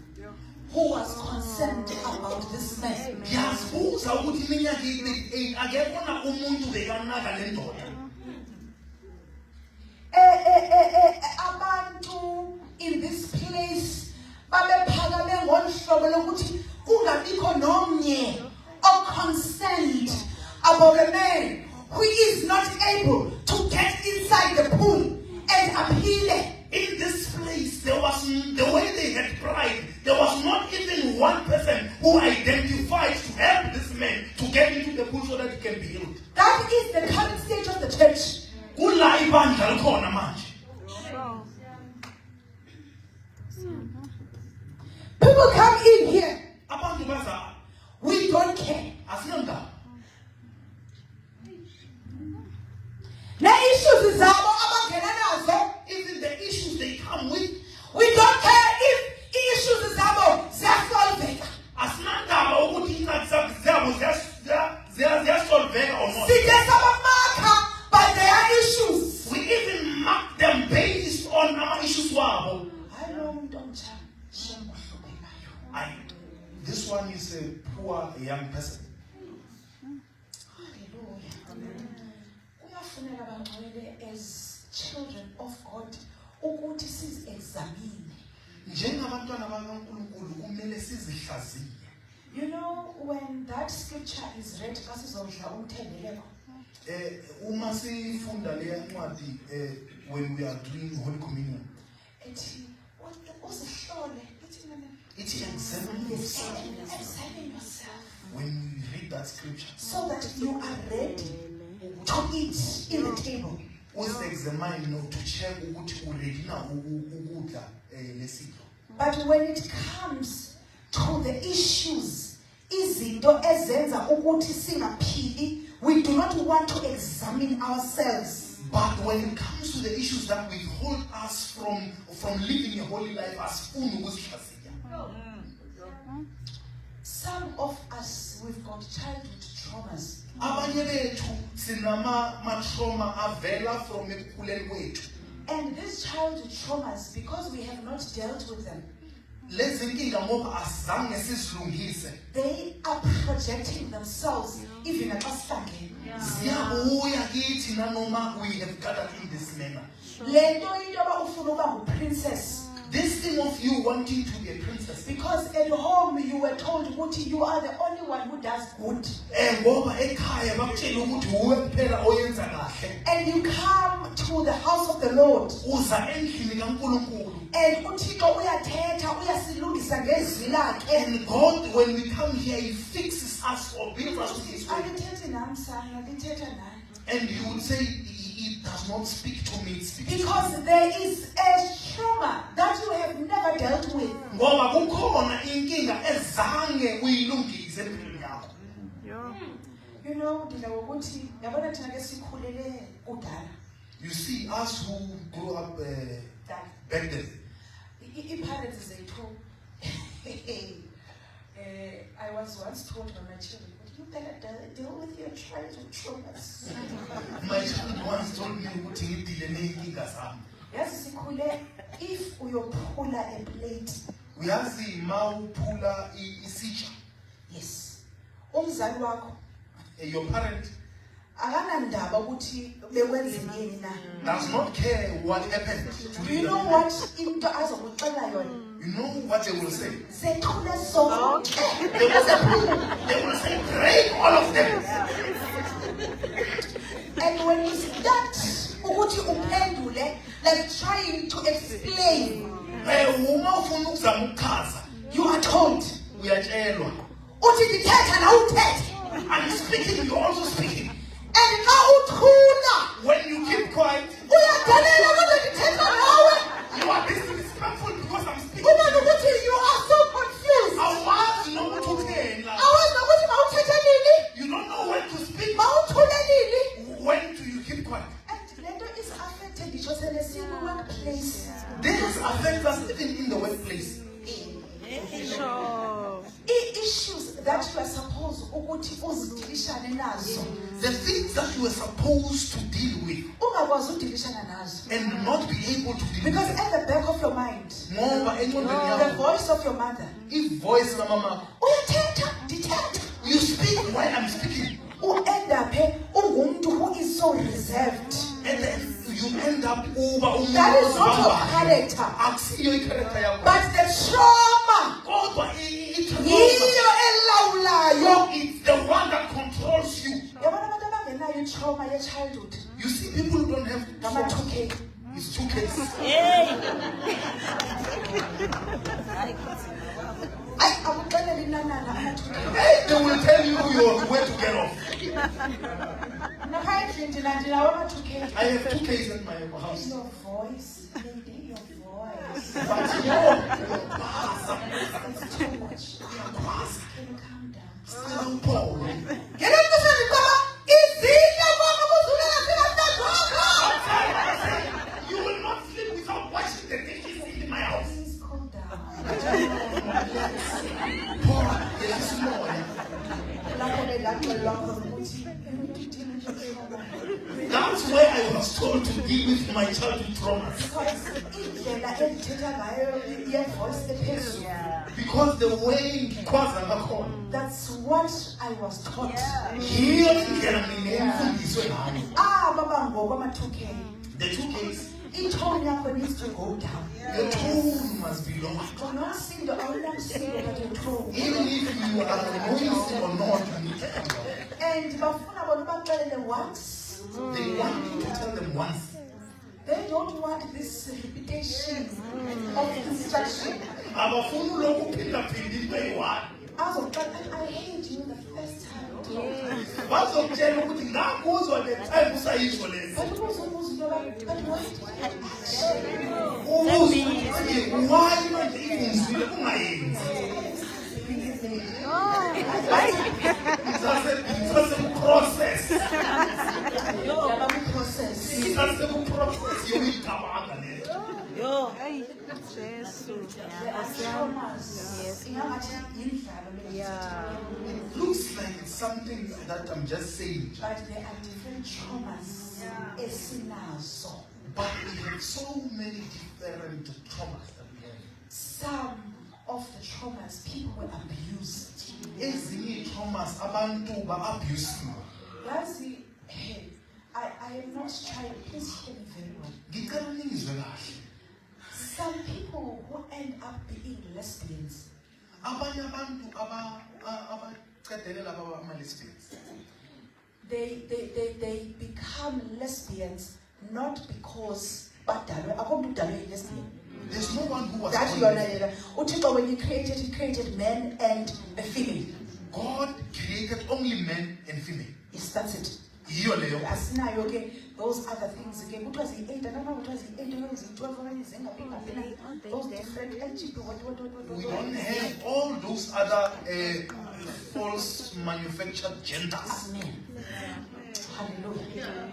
who was concerned about this man? ngiyazibuza ukuthi iminyaka i-38 akekho umuntu bekanaka le ndoda. Abantu in this place babephakame ngolhlobo lokuthi kungabikho nomnye concerned about a man who is not able to get inside the pool and appeal. In this place, there was the way they had pride. There was not even one person who identified to help this man to get into the pool so that he can be healed. That is the current state of the church. Kula ibandla likhona manje. People come in here. Abantu baza We don't care. asinandaba. Ne-issues zabo abangena nazo. Even the issues they come with, We don't care if issues zabo ziyasolveka. asinandaba ukuthi ingxaki zabo ziyasolveka or not. Sike sabamarka by their issues. We even mark them based on our issues wabo. Hayi lo muntu omtshana shengohluphekayo. This one is a poor young person. Hallelujah. Kuyafuneka bangcwele as children of God ukuthi sizi-examine. Njengabantwana bakaNkulunkulu kumele sizihlaziye. You know, when that scripture is read, xa sizodla umthendeleko, Uma sifunda le ncwadi when we are doing Holy Communion, ethi uzihlole, it examine yourself. examine yourself When you read that scripture, so that you are ready to eat in the table. examine to check ukuthi uready na ukudla lesidlo. But when it comes to the issues, izinto ezenza ukuthi singaphili, we do not want to examine ourselves. But when it comes to the issues that withhold us from living a holy life, asifuni ukuzihlaziya. Some of us, we've got childhood traumas. Abanye bethu sinama trauma avela from ekukhuleni kwethu. And these childhood traumas, because we have not dealt with them, Lezi nkinga ngoba azange sizilungise. they are projecting themselves even at us again. Ziyabuya kithi nanoma we have gathered in this manner. Le nto into yoba ufuna uba ngu-princess, this thing of you wanting to be a princess. Because at home you were told ukuthi you are the only one who does good. Ngoba ekhaya bakutshela ukuthi uwe kuphela oyenza kahle. And you come to the house of the Lord. Uza endlini kaNkulunkulu. And uThixo uyathetha uyasilungisa ngezwi lakhe. And God, when we come here, He fixes us or brings us to His way. Alithethe nami sana, lithetha nami. And you would say, He does not speak to me, it speaks to Because you. there is a trauma that you have never dealt with. Ngoba kukhona inkinga ezange uyilungise empilweni yakho. You know, ndina ukuthi yabona thina ke sikhulele kudala. You see, us who grew up That back then, iparents zethu I was once told by my children, you better deal with your childhood traumas. my child once told me ukuthi ngidile neyinkinga zami. Yazi sikhule, if uyophula a plate, Uyazi mawuphula isitsha, yes, umzali wakho your parent akanandaba ukuthi bekwenzekeni na. does not care what happened to Do you you. know what into azokuxela yona? You know what they will say? Zethule zonke. They will say, break all of them. And when you start ukuthi uphendule, like trying to explain, Uma ufuna ukuzama ukuchaza, you are told uyatshelwa. uthi ndithetha na uthethe. I'm speaking, you're also speaking. And xa uthula When you keep quiet, uyadelela kodwa ndithetha nawe. you are disrespectful because I'm speaking. Kuba nokuthi you are so confused. Awazi nokuthi utheni la. Awazi nokuthi mawuthethe nini, You don't know when to speak. mawuthule nini. When do you keep quiet? And lento is affected nditsho sele sikwi-workplace. This affects us even in the workplace. Issues that you are supposed ukuthi uzidilishane nazo, The things that you were supposed to deal with ungakwazi udilishana nazo. and not be able to deal Because with. at the back of your mind, Ngoba engqondweni the yakho, voice of your mother, ivoice kamama, uyathetha ndithetha. you speak while I'm speaking. U-end up ungumuntu who is so reserved. And then you end up uba That is not your character. Akusiyo i-character yakho. But the trauma, Kodwa yiyo elawulayo. it's the one that controls you. Yabona abantu abangenayo i-trauma ye-childhood, You see, people who don't have trauma, ngama-2K. it's 2 cases. Ayi, akuxelele inanana ama-2K. Hey, they will tell you where to get off. Naphandle ndinawo ama-2K. I have 2 cases at my house. Your voice, lady, your voice. But It's too much. Can you calm down? still Paul. Ngeke kusengicela izinto kwakho kuzulela singasadlokho. You will not sleep without washing the dishes in my house. Please calm down. Paul, yes, Lord. Lapho belaxelwa khona ukuthi deal with your trauma. That's where I was told to deal with my childhood traumas. Because indlela endithetha ngayo ye-voice ephezulu. Because the way ngikwaza ngakhona, That's what I was taught. yiyo indlela mina engifundiswe ngayo. Baba ngokwama-2K. The 2 cases, I-tone yakho needs to go down. the tone must be lower. Unomsindo, awunamsindo, but your tone. Even if you are noisy or not, you need to come down. And bafuna bona ubaxelele once. They want you to tell them once. They don't want this repetition of instruction. Abafuni lokhu phinda-phindile bayi-one. Azoqala, I hate you the first time. Bazokutshela ukuthi ngakuzwa the time usayisho lesi. But ubuzubuza into yoba, but why did you actually? Ubuze ukuthi why manje ingizwile ungayenzi. Isase-process. Yaba process. Isase-process yokuyiqabanga leyo. There are traumas. Ingathi yindlalo leyo. It looks like it's something that I'm just saying. But there are different traumas esinazo. But we have so many different traumas that we have. Some of the traumas, people were abused. Ezinye traumas abantu ba-abuse. Yazi, I am not trying, please hear me very well. Ngicela ningizwe kahle. Some people who end up being lesbians, Abanye abantu abaqedele laba ama-lesbians. they become lesbians not because badalwe akho umuntu udalwe yi-lesbian. There's no one who was That born you are lesbian. not. Uthixo, when he created men and a female. God created only men and female. Yes, that's it. Yiyo leyo. Asinayo ke those other things ke kuthiwa zi-8 anoma kuthiwa zi-8 zi-12 okanye zingaphi those different LGBT what We don't have all those other false manufactured genders. Amen. Hallelujah.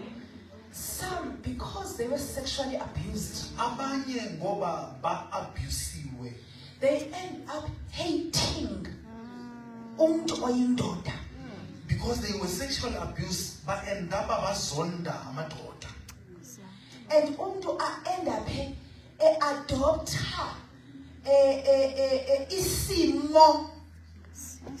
Some, because they were sexually abused, Abanye ngoba ba-abusiwe. they end up hating umuntu oyindoda. Because they were sexually abused, ba-end up abazonda amadoda. And umuntu end up adopta isimo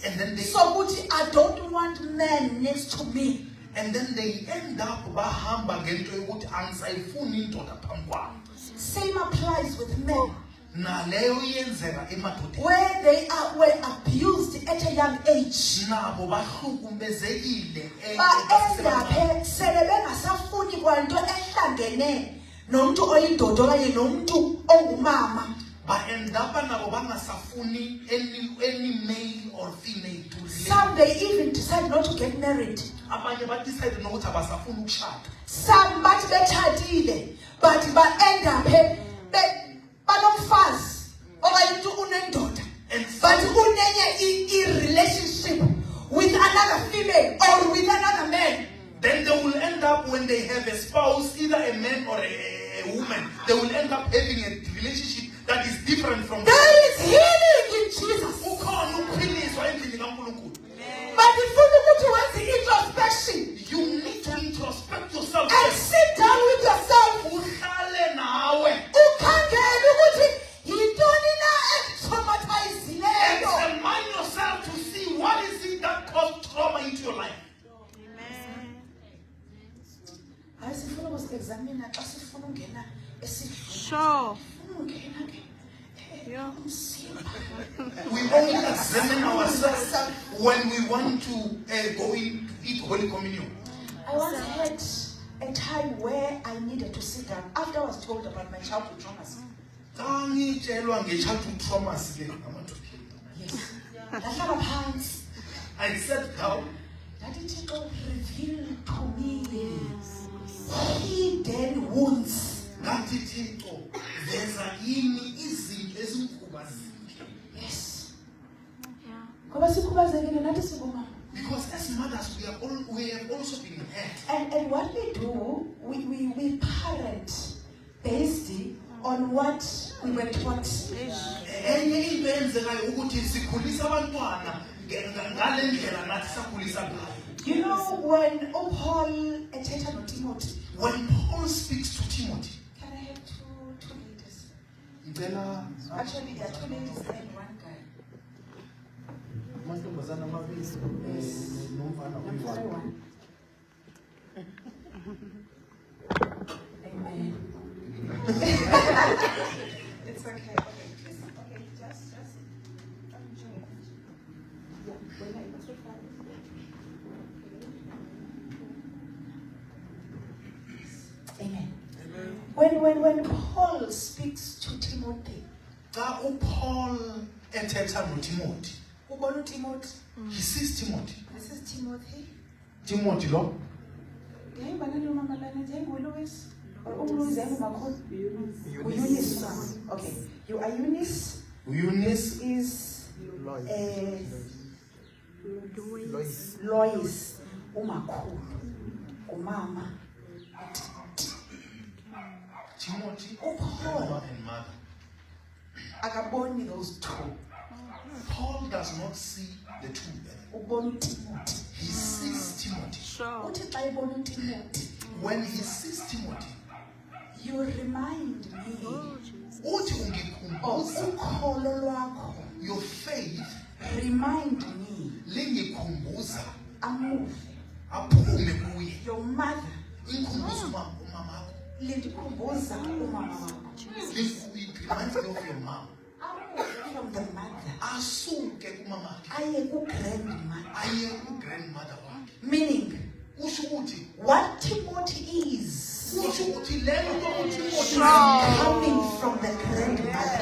And then they sokuthi I don't want men next to me. end up bahamba ngento yokuthi angisayifuni indoda phambi kwami. Same applies with men, Naleyo iyenzeka emadodeni. where they were abused at a young age. Nabo bahlukumezekile Baendaphe sele bengasafuni kwanto ehlangene nomuntu oyindoda okanye nomuntu ongumama. ba-end up nabo bangasafuni any male or female to relate. Some they even decide not to get married. Abanye badecide nokuthi abasafuni ukushada. Some bathi betshadile but baendaphe banomfazi okanye umuntu unendoda And but some, unenye i-relationship with another female or with another man. then they will end up when they have a spouse, either a man or a woman, they will end up having a relationship that is different from There is healing in Jesus. Ukhona ukuphiliswa endlini kaNkulunkulu. But ifuna ukuthi wenze introspection You need to introspect yourself and sit down with yourself. uhlale nawe. Ukhangele ukuthi yintoni na ekutraumatizileyo. Examine yourself to see what is it that caused trauma into your life. Hayi sifuna ukuzi-examine xa sifuna ungena esidlweni. Sure. Sifuna ungena ke Yeah. umzimba. We only examine ourselves when we want to go in to eat Holy Communion. I once had a time where I needed to sit down after I was told about my childhood traumas. Xa ngitshelwa nge-childhood traumas le amadoda. Yes. Ndahlala phansi. I sat down. Ndathi Thixo, reveal to me hidden wounds. Ngathi Thixo, veza yini izinto ezikhubazekile. Yes. Ngoba sikhubazekile nathi singomama. Because as mothers, we have also been hurt. And what we do, we parent based on what we were taught. Enye into eyenzekayo ukuthi sikhulisa abantwana ngale ndlela nathi sakhulisa ngayo. You know, when Paul ethetha noTimothy, When Paul speaks to Timothy, can I have two ladies? ngicela Actually, there are two ladies and one guy. amantombazana amabili nomfana I'm sorry, oyi-one. one. Amen. It's okay. Okay, please. Okay, just. Yeah, when I was Amen. When Paul speaks to Timothy, Xa uPaul ethetha noTimothy, ubona uTimothy. he sees Timothy. This is Timothy. Timothy lo Ndiyayibona lo mama lana njengoLouis or uLouis engumakhulu. Eunice. Okay. You are Eunice Eunice is Lois umakhulu. Umama. Timothy uPaul and mother. akaboni those two. Paul does not see the two there. Ubona uTimothy. He sees Timothy. Sure. Uthi xa ebona uTimothy, When he sees Timothy, you remind me uthi of ungikhumbuza ukholo lwakho. your faith Remind me, lingikhumbuza amuve, aphume kuye. your mother Inkhumbuza umamakho. lindikhumbuza umama wakho. It reminds me of your mom. Amuke from the mother Asuke kumamakhe. aye ku-grandmother. Aye ku-grandmother wakhe. Meaning, Kusho ukuthi what Timothy is kusho ukuthi lelo is uThimothi coming from the grandmother.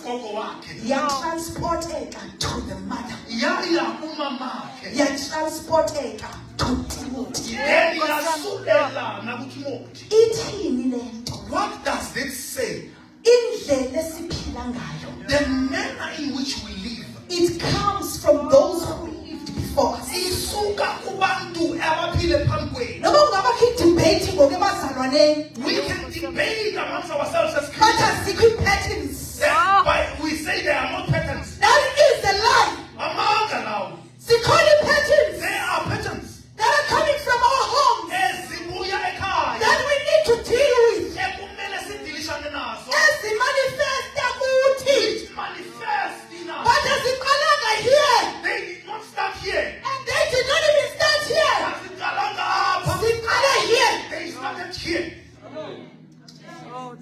ugogo wakhe. Yatransporteka to the mother. Yaya kumamakhe. Yatransporteka to Timothy. Then yasulela nakuThimothi. Ithini le nto? What does this say? Indlela esiphila ngayo. The manner in which we live. It comes from those who lived before us. Isuka kubantu abaphile phambi kwethu. Noma ungabakho debate ngokebazalwaneni, We can debate amongst ourselves as but Christians. azikho patterns. But we say there are no patterns. That is the lie. Amanga now. Zikhona patterns There are patterns. that are coming from our homes Ezibuya ekhaya. that we need to deal with. Ekumele sidilishane nazo. Ezimanifesta kuthi, Which manifest in us. but aziqalanga here, They did not start here. and they did not even start here. Aziqalanga apha. Ziqala here. They started here.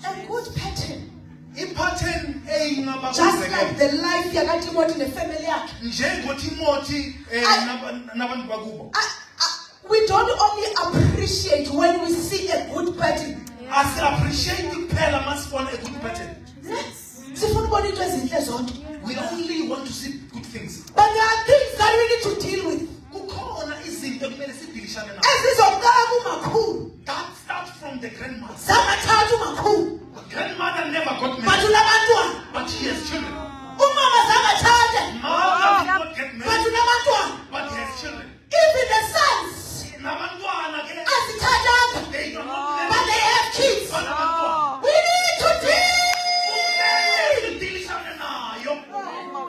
A good pattern, I-pattern just like eyingabazekela. the life yakaTimothy nefamily yakhe. NjengoThimothi nabantu bakubo. We don't only appreciate when we see a good pattern. Asi-appreciate kuphela masibona a good pattern. Sifuna ukubona into ezinhle zonke. We only want to see good things. But there are things that we need to deal with. Kukhona izinto ekumele sidilishane nazo. Ezizoqala kumakhulu. That starts from the grandmother. Zangathatha umakhulu. Grandmother never got But married, unabantwana. but she has children. Umama zangathatha. Mother did not get But married, unabantwana. but he has children. Even the sons. Nabantwana ke, Azithathanga. they do not But marry, they have kids. but nabantwana. We need to deal. Kumele sidilishane nayo. Name of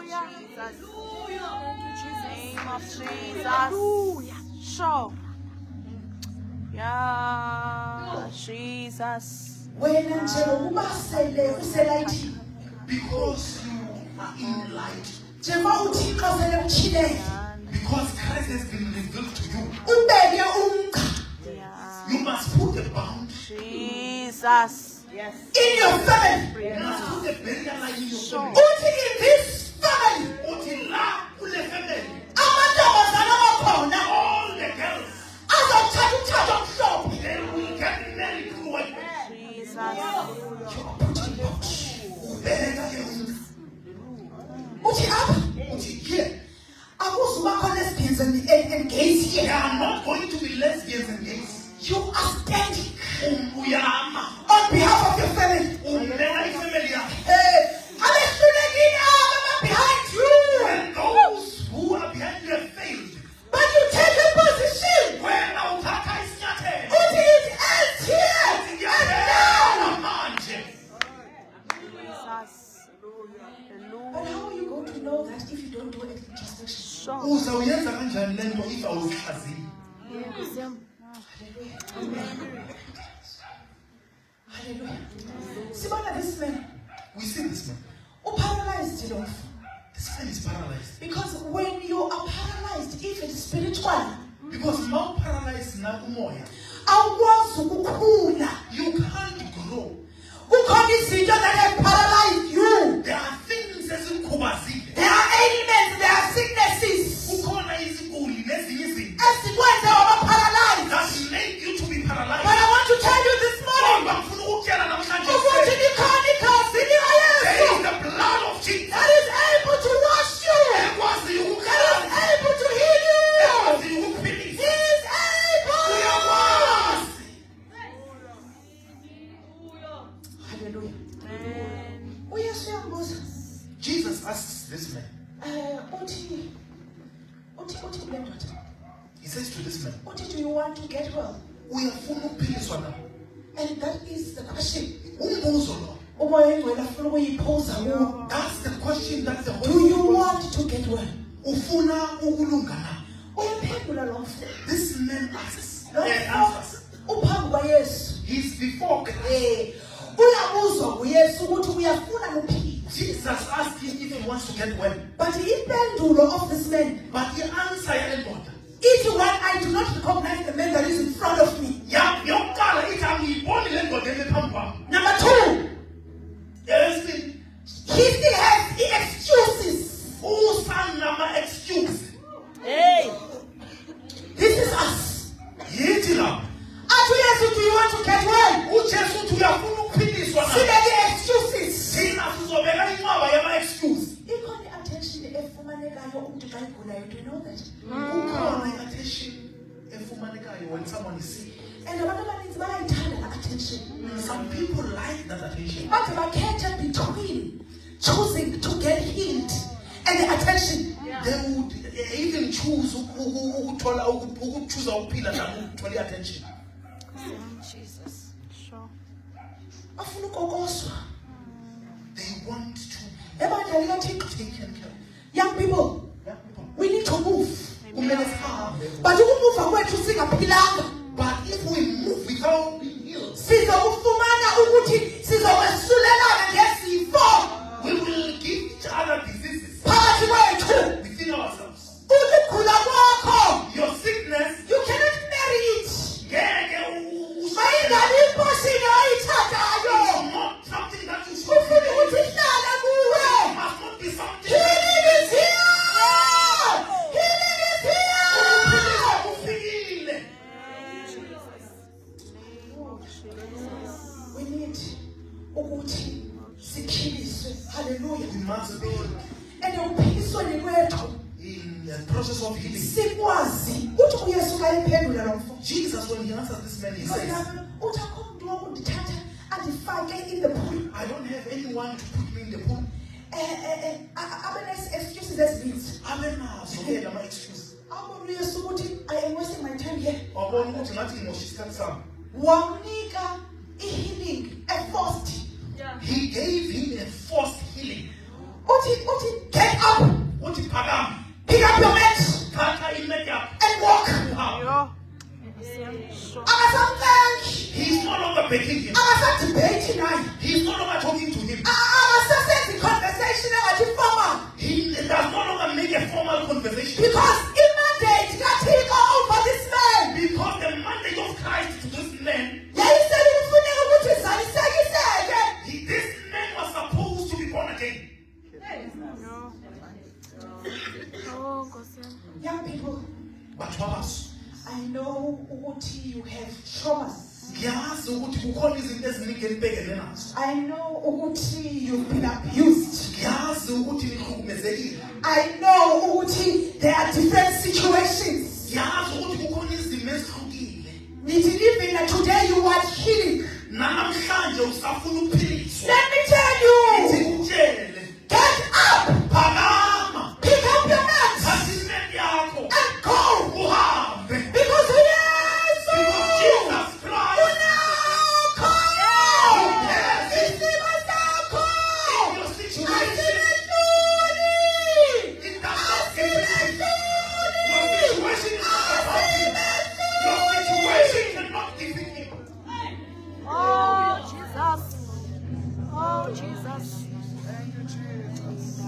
Jesus. Sure. Yeah, Jesus. Wena njengokuba sele uselayithi. Because you are in light. Njengoba uThixo sele utshilele. Because Christ has been revealed to you. Ubeke umqa Yeah. You must put a bound. Jesus. in your family. You must put a barrier line in your family. Uthi in this family. Uthi la kule family, Amantombazana abakhona all the girls, azothatha umthatha omhlophe. they will get married to white men. Jesus. Ubeka ke umntu. Uthi apha Uthi here, akuzuba khona lesbians and gays there here. are not going to be lesbians and gays. You are standing Uyama. on behalf of your family. Ubeka ifamily yakho. Abehlulekile aba behind you. When those who are behind you have failed, But you take a position. wena uthatha isinyathelo. Uthi it ends here and now. Manje. Jesus. But how are you going to know that if you don't do it introspection? Sure. Uzawuyenza kanjani lento if awuzihlaziyi? Hallelujah. Sibona this man. We see this man. Paralyzed, you know. This man is paralyzed. Because when you are paralyzed, even spiritually, Because now paralyzed na umoya. awukwazi ukukhula. You can't grow. Kukhona izinto that have paralyzed you. There are things ezikhubazile. There are ailments, there are sicknesses. Kukhona iziguli nezinye izinto Esikwenza waba paralyzed. that make you to be But paralyzed. I want to tell you this morning, Kodwa ngifuna ukutshela namhlanje ukuthi likhona igazi there is likaYesu the blood of Jesus. that is able to wash you, Ekwaziyo that ukukhalaza. is able to heal you. Ekwaziyo He ukuphilisa. is able. Uyakwazi. Hallelujah. uYesu uyambuza, Jesus asks this man. uthi kule ndoda, He says to this man, uthi, do you want to get well? uyafuna ukuphiliswa na? And that is the question. Umbuzo lo. Umoya oyingcwele afuna ukuyiphosa kuwe. That's the question that the Do Holy you Spirit want to get well? ufuna ukulunga na? Uyaphendula lo mfo. This man asks. Lo Answers. mfo uphambi kwaYesu. He's before Christ. Uyabuzwa nguYesu ukuthi uyafuna ukuphila. Jesus asked him if he wants to get well. But impendulo of this man, But he answered yale ndoda. ithi, when I do not recognize the man that is in front of me, Yokuqala ithi when someone is sick. And abantu abaninzi bayayithanda la attention. Some people like that attention. But bakhetha between choosing to get healed and the attention. They would even choose ukuthola ukuphila than ukuthola attention. Jesus. Sure. Bafuna ukokoswa. They want to Ebandla likaThixo. take care. Young people, we need to move. Kumele sihambe. But ukumuva kwethu singaphilanga. But if we move without being healed, Sizokufumana ukuthi sizokwesulelana ngesifo we will give each other diseases phakathi kwethu. within ourselves. Ukugula kwakho, Your sickness, you cannot marry it. ngeke Mayingabi imposhini oyithathayo. is not something that you should Ufuna do. ukuthi ihlale kuwe. It must not be something Healing is here. Healing is here. ufikile. We need ukuthi sikhiliswe. Hallelujah. We must be And uphisweni kwethu in the process of healing. sikwazi uthi uyesu ka iphendula lo mfo. Jesus, when he answers this man, he says, Uthi akho umuntu wokundithatha andifake in the pool. I don't have anyone to put me in the pool. Abanesi excuses ezininzi. Abenazo ke lama excuses. Abona uyesu ukuthi I am wasting my time here. Wabona ukuthi ngathi ngimosha isikhathi sami. Wamnika i-healing enforced. He gave him a forced healing. Uthi get up, Uthi phakama, pick up your mat thatha imat yakho, and walk. uhambe. Yo. Sure. Akasamthanki. He's no longer begging him. Akasadebate naye. He's no longer talking to him. Akasasenzi conversation engathi formal. He does no longer make a formal conversation. Because i-mandate kaThixo over this man Because the mandate of Christ to this man, yayisele kufuneka ukuthi izalisekiseke. this man was supposed to be born again. Yo. Oh, Nkosi yami. Young people, But wabasu, I know ukuthi you have traumas. ngiyazi ukuthi kukhona izinto eziningi enibhekene nazo. I know ukuthi you've been abused. Ngiyazi ukuthi nihlukumezekile. I know ukuthi there are different situations. Ngiyazi ukuthi kukhona izimo ezihlukile. Nithi even today you want healing. Namhlanje usafuna ukuphiliswa. Let me tell you, Ngikutshele, get up, phakama, pick up your mat thatha imat yakho, and go. uhambe. Because Because yes, Jesus Christ your situation, it does not defeat you. Your situation is not about you. Your situation cannot defeat him. Oh, Jesus. Oh, Jesus. Thank you, Jesus.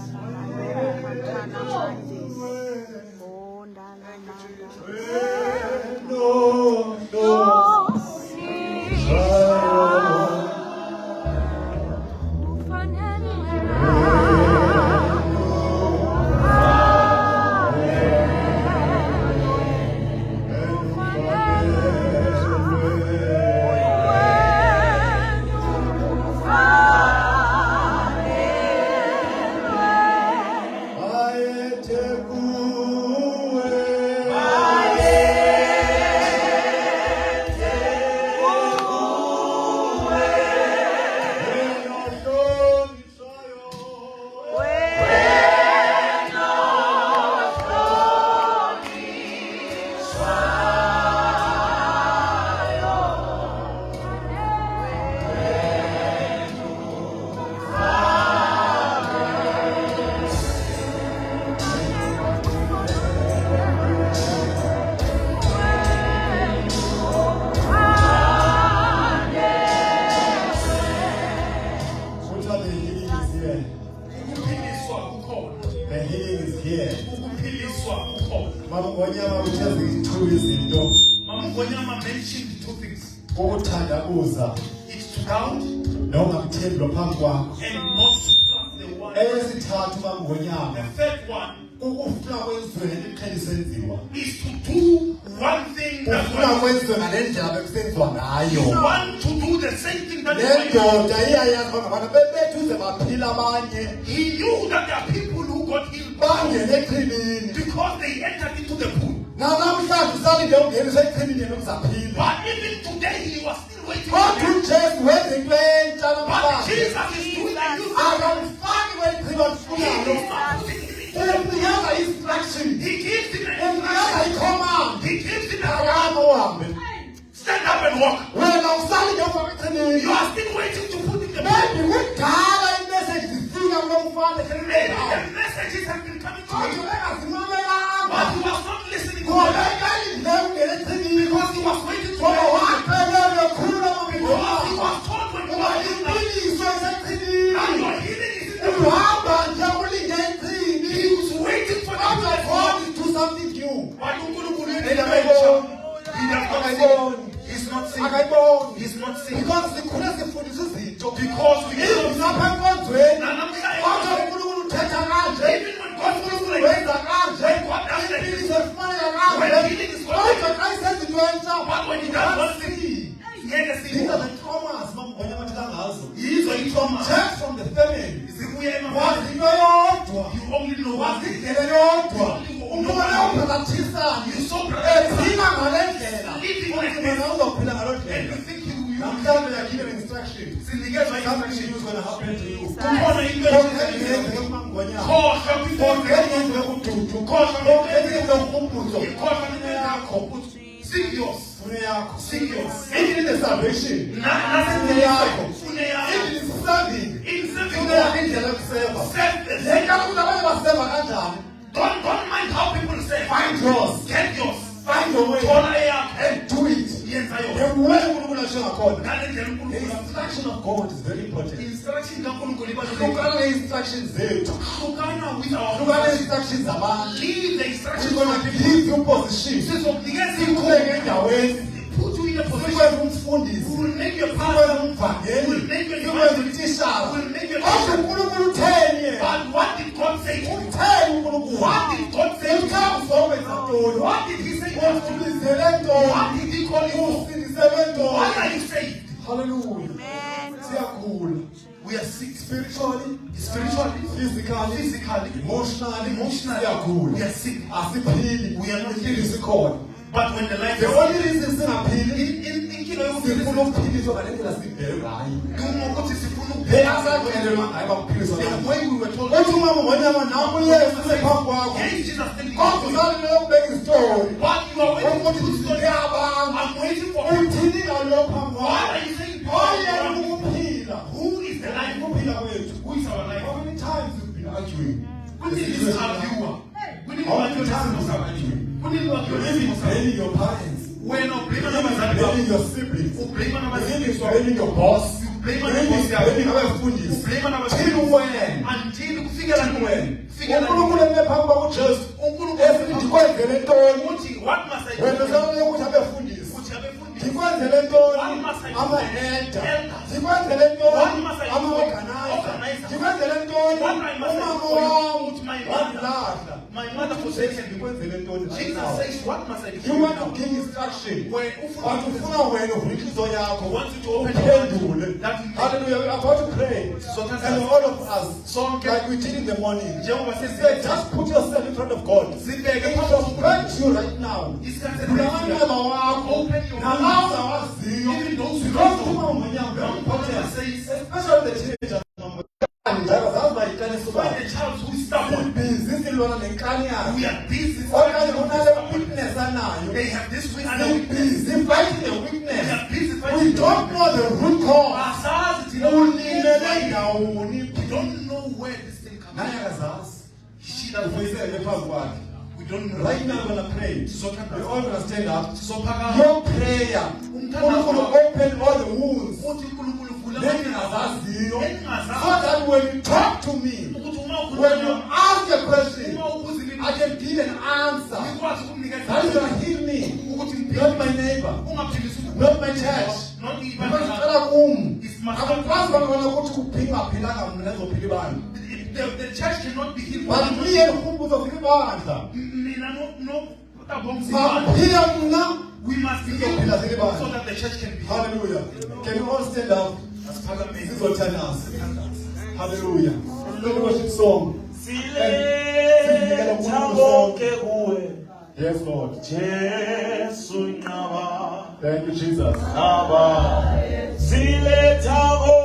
Oh, Mama Ngonyama uchaze two izinto. Mama Ngonyama mentioned two things. Ukuthandabuza It's to doubt nongamthembi phambi kwakho. and not to trust the one. Eyesithathu Mama The Ngonyama third one ukufuna kwenziwe iqhele senziwa. is to do one thing that Ufuna one. kwenziwe ngalendlela ekusenziwa You ngayo. want to do the same thing that Le you ndoda iyayazi bona abantu bebethuze baphila abanye He knew that there are people who got healed bangene echibini. because they entered into the pool. Namhlanje awusalinde ungeniswe echibini yena uzaphila. But even today, he was still waiting. Kodwa uJesu wenza into entsha But namhlanje. Jesus is doing the new thing. Akamfaki kwelichibi He alifunayo. is not putting it in. Umnikeza instruction. He gives him an Umnikeza instruction. i-command. He gives him a Phakama uhambe. stand up and walk. Wena awusalinde ufake echibini. You are still waiting to put in the Maybe kudala imessage zifika kulo mfana Maybe ekhulekayo. the messages have been coming to Kodwa you. bengazimamelanga. But he was not listening to Ngoba them. ekalinde ungene echibini. Because he was waiting to Ngoba them. waqhelelwa ekhuluma Because he ngomkhulu. was told when you Ngoba are healed. iqiniso esechibini. Now your healing is in the room. Uhamba nje ulinde echibini. He was waiting for them Kodwa to God come. do something new. But uNkulunkulu Akayiboni. He does not Akayiboni. sing. He's not singing. Akayiboni. He's not singing. Because sikhule sifundisa izinto. Because we Even lapha enkonzweni. Namhlanje, Kodwa uNkulunkulu uthetha kanje. even when God uNkulunkulu is wenza kanje. when God does that, Iqiniso lifumaneka when kanje. healing is Kodwa going, xa isenza into entsha. but when he does one thing, ngeke These sibe. are the traumas bambona abathetha ngazo. Yizo i-trauma. Take from the family. Zibuya Wazi emakhaya. into yodwa. You only know one Wazi thing. indlela yodwa. Umbone uphakathisana. You so Ephila ngale ndlela. Living Kodwa like wena this. uzophila ngalo And ndlela. you think you Namhlanje yakhiwe instruction. sinikezwa Something instruction. new is going to happen to you. Kukhona into Konke eyenziwa. engenzeka kumangonyama. Khohlwa Konke kwinkonzo. engenzeka kududu. Khohlwa Konke kwinkonzo. engenzeka kumkhumbuzo. Ikhohlwa into yakho. Seek yours. Fune yakho. Seek yours. Even in the salvation. Fune yakho. Fune yakho. Even in serving. In serving Fune yakho God. indlela yokuseva. Serve the Leka ukuthi abantu baseva kanjani. Don't mind how people say. Find yours. Get yours. Find your way. Thola eyakho. And do it. Yenza The yona. way uNkulunkulu asho ngakhona. Ngale ndlela The uNkulunkulu. instruction of God is very important. Instruction kaNkulunkulu ibalulekile. Hlukana ne-instructions zethu. Hlukana with our Hlukana ne-instructions zabantu. leave the We're instructions going of to people. give you position. Sizokunikeza Sikubeke ikhulu. endaweni. Put you in a position. Sikwenze umfundisi. We will make your Sikwenze path. umvangeli. We'll make your Sikwenze utishara. We'll make your Kodwa uNkulunkulu utheni yena? But what did God say? Utheni uNkulunkulu? What did God say? Uthe uzokwenza ntoni? What did He say? Usibizele What ntoni? did He call you? Usindisele Why ntoni? are you saved? Hallelujah. Amen. Siyagula. We are sick Spiritually, spiritually, physically, emotionally, emotionally. siyagula. We are sick. Asiphili. We are not Impilo healed. isikhona. But when the light The is only reason singaphili in sifuna ukuphiliswa ngale ndlela sibheke ngayo. Phela saxelelwa ngayo bakuphiliswa the ngayo. way we were told. Uthi uma ngonyama nawe uyesu usephambi kwakho. Hey, Jesus, tell me. Kodwa usalinde ukubeka isitori. What you are waiting for? Ukuthi sibheke abantu. I'm waiting for you. Uthini ngalo phambi Why kwakho? are you saying? Oyena ukuphila. Who is the life? Ukuphila kwethu. Who is our life? How many times we've been arguing? We need this arguer. We need to How argue many times this. we've been arguing? We need to argue You're even this. blaming your parents. When no blame You're even another blaming your siblings. blame another You're even siblings. blaming your boss. You blame You're another even boss. blaming abafundisi. Blame another Till siblings. when? Until figure out when. Figure out uNkulunkulu eme phambi kwakho Jesu. Ethi ndikwenzele ntoni? what must I Wena do? usabuye ukuthi abefundisi. Ukuthi abefundisi. Ndikwenzele ntoni? What must I do? Ama-elder. Elders. Ndikwenzele What ntoni? must I do? Ama-organizer. Organizer. Ndikwenzele ntoni? What I must I do Umama for you? wam With my mother. wandilahla. My mother forsaken me. Ndikwenzele ntoni? Jesus says, what must I do? You want to give instruction. When But ufuna wena uvule inhliziyo yakho. wants you to open your heart. Uphendule. That we- Hallelujah. We're about to pray. So that's- And all of us, Sonke. like we did in the morning, Njengoba he sisi- said, just put yourself in front of God. Zibheke It phambi was meant to you right now. Isikhathi Unamanxeba wakho. Open your Nalawo mouth. awaziyo. Even those who Because don't know. uma ngonyama very important. Says- Especially the teenagers. Njalo zazi bayitshela Find isibane. a child who is stubborn. Busy silwana nenkani We yakhe. are busy. Okanye unale weakness anayo. They have this week and We're busy fighting the weakness. We are busy We fighting. don't know the root cause. Asazi thina Ulimele ndawoni. We don't know where this thing comes Naye from. akazazi. She doesn't know. Ufuyisele phambi kwakhe. We don't know. Right now I'm gonna pray. We're all gonna stand up. Sizophakama. Your prayer. uNkulunkulu open all the wounds. Uthi uNkulunkulu vula Engingazaziyo. Engingazazi. So that when you talk to me, ukuthi uma when you ukhuluma ask a question, uma ubuza I imibuzo can give an answer. ngikwazi ukunikeza That is gonna heal me. ukuthi Not my neighbor. ungaphilisi umuntu. Not my church. Not Because even ngicela kum. It's my- Akukwazi bangona ukuthi kuphingaphilanga mina ngizophila ibandla. the church cannot be healed. But me and whom uzophila ibandla. Mina no Maphila mna. we must be Sizophila healed zilibandla. so that the church can be healed. Hallelujah. Can you all stand up? Sizothandana. Hallelujah. Let me worship song. Siletha konke kuwe Yes, Lord. Jesu nyaba Thank you, Jesus. nyaba. Zile tabo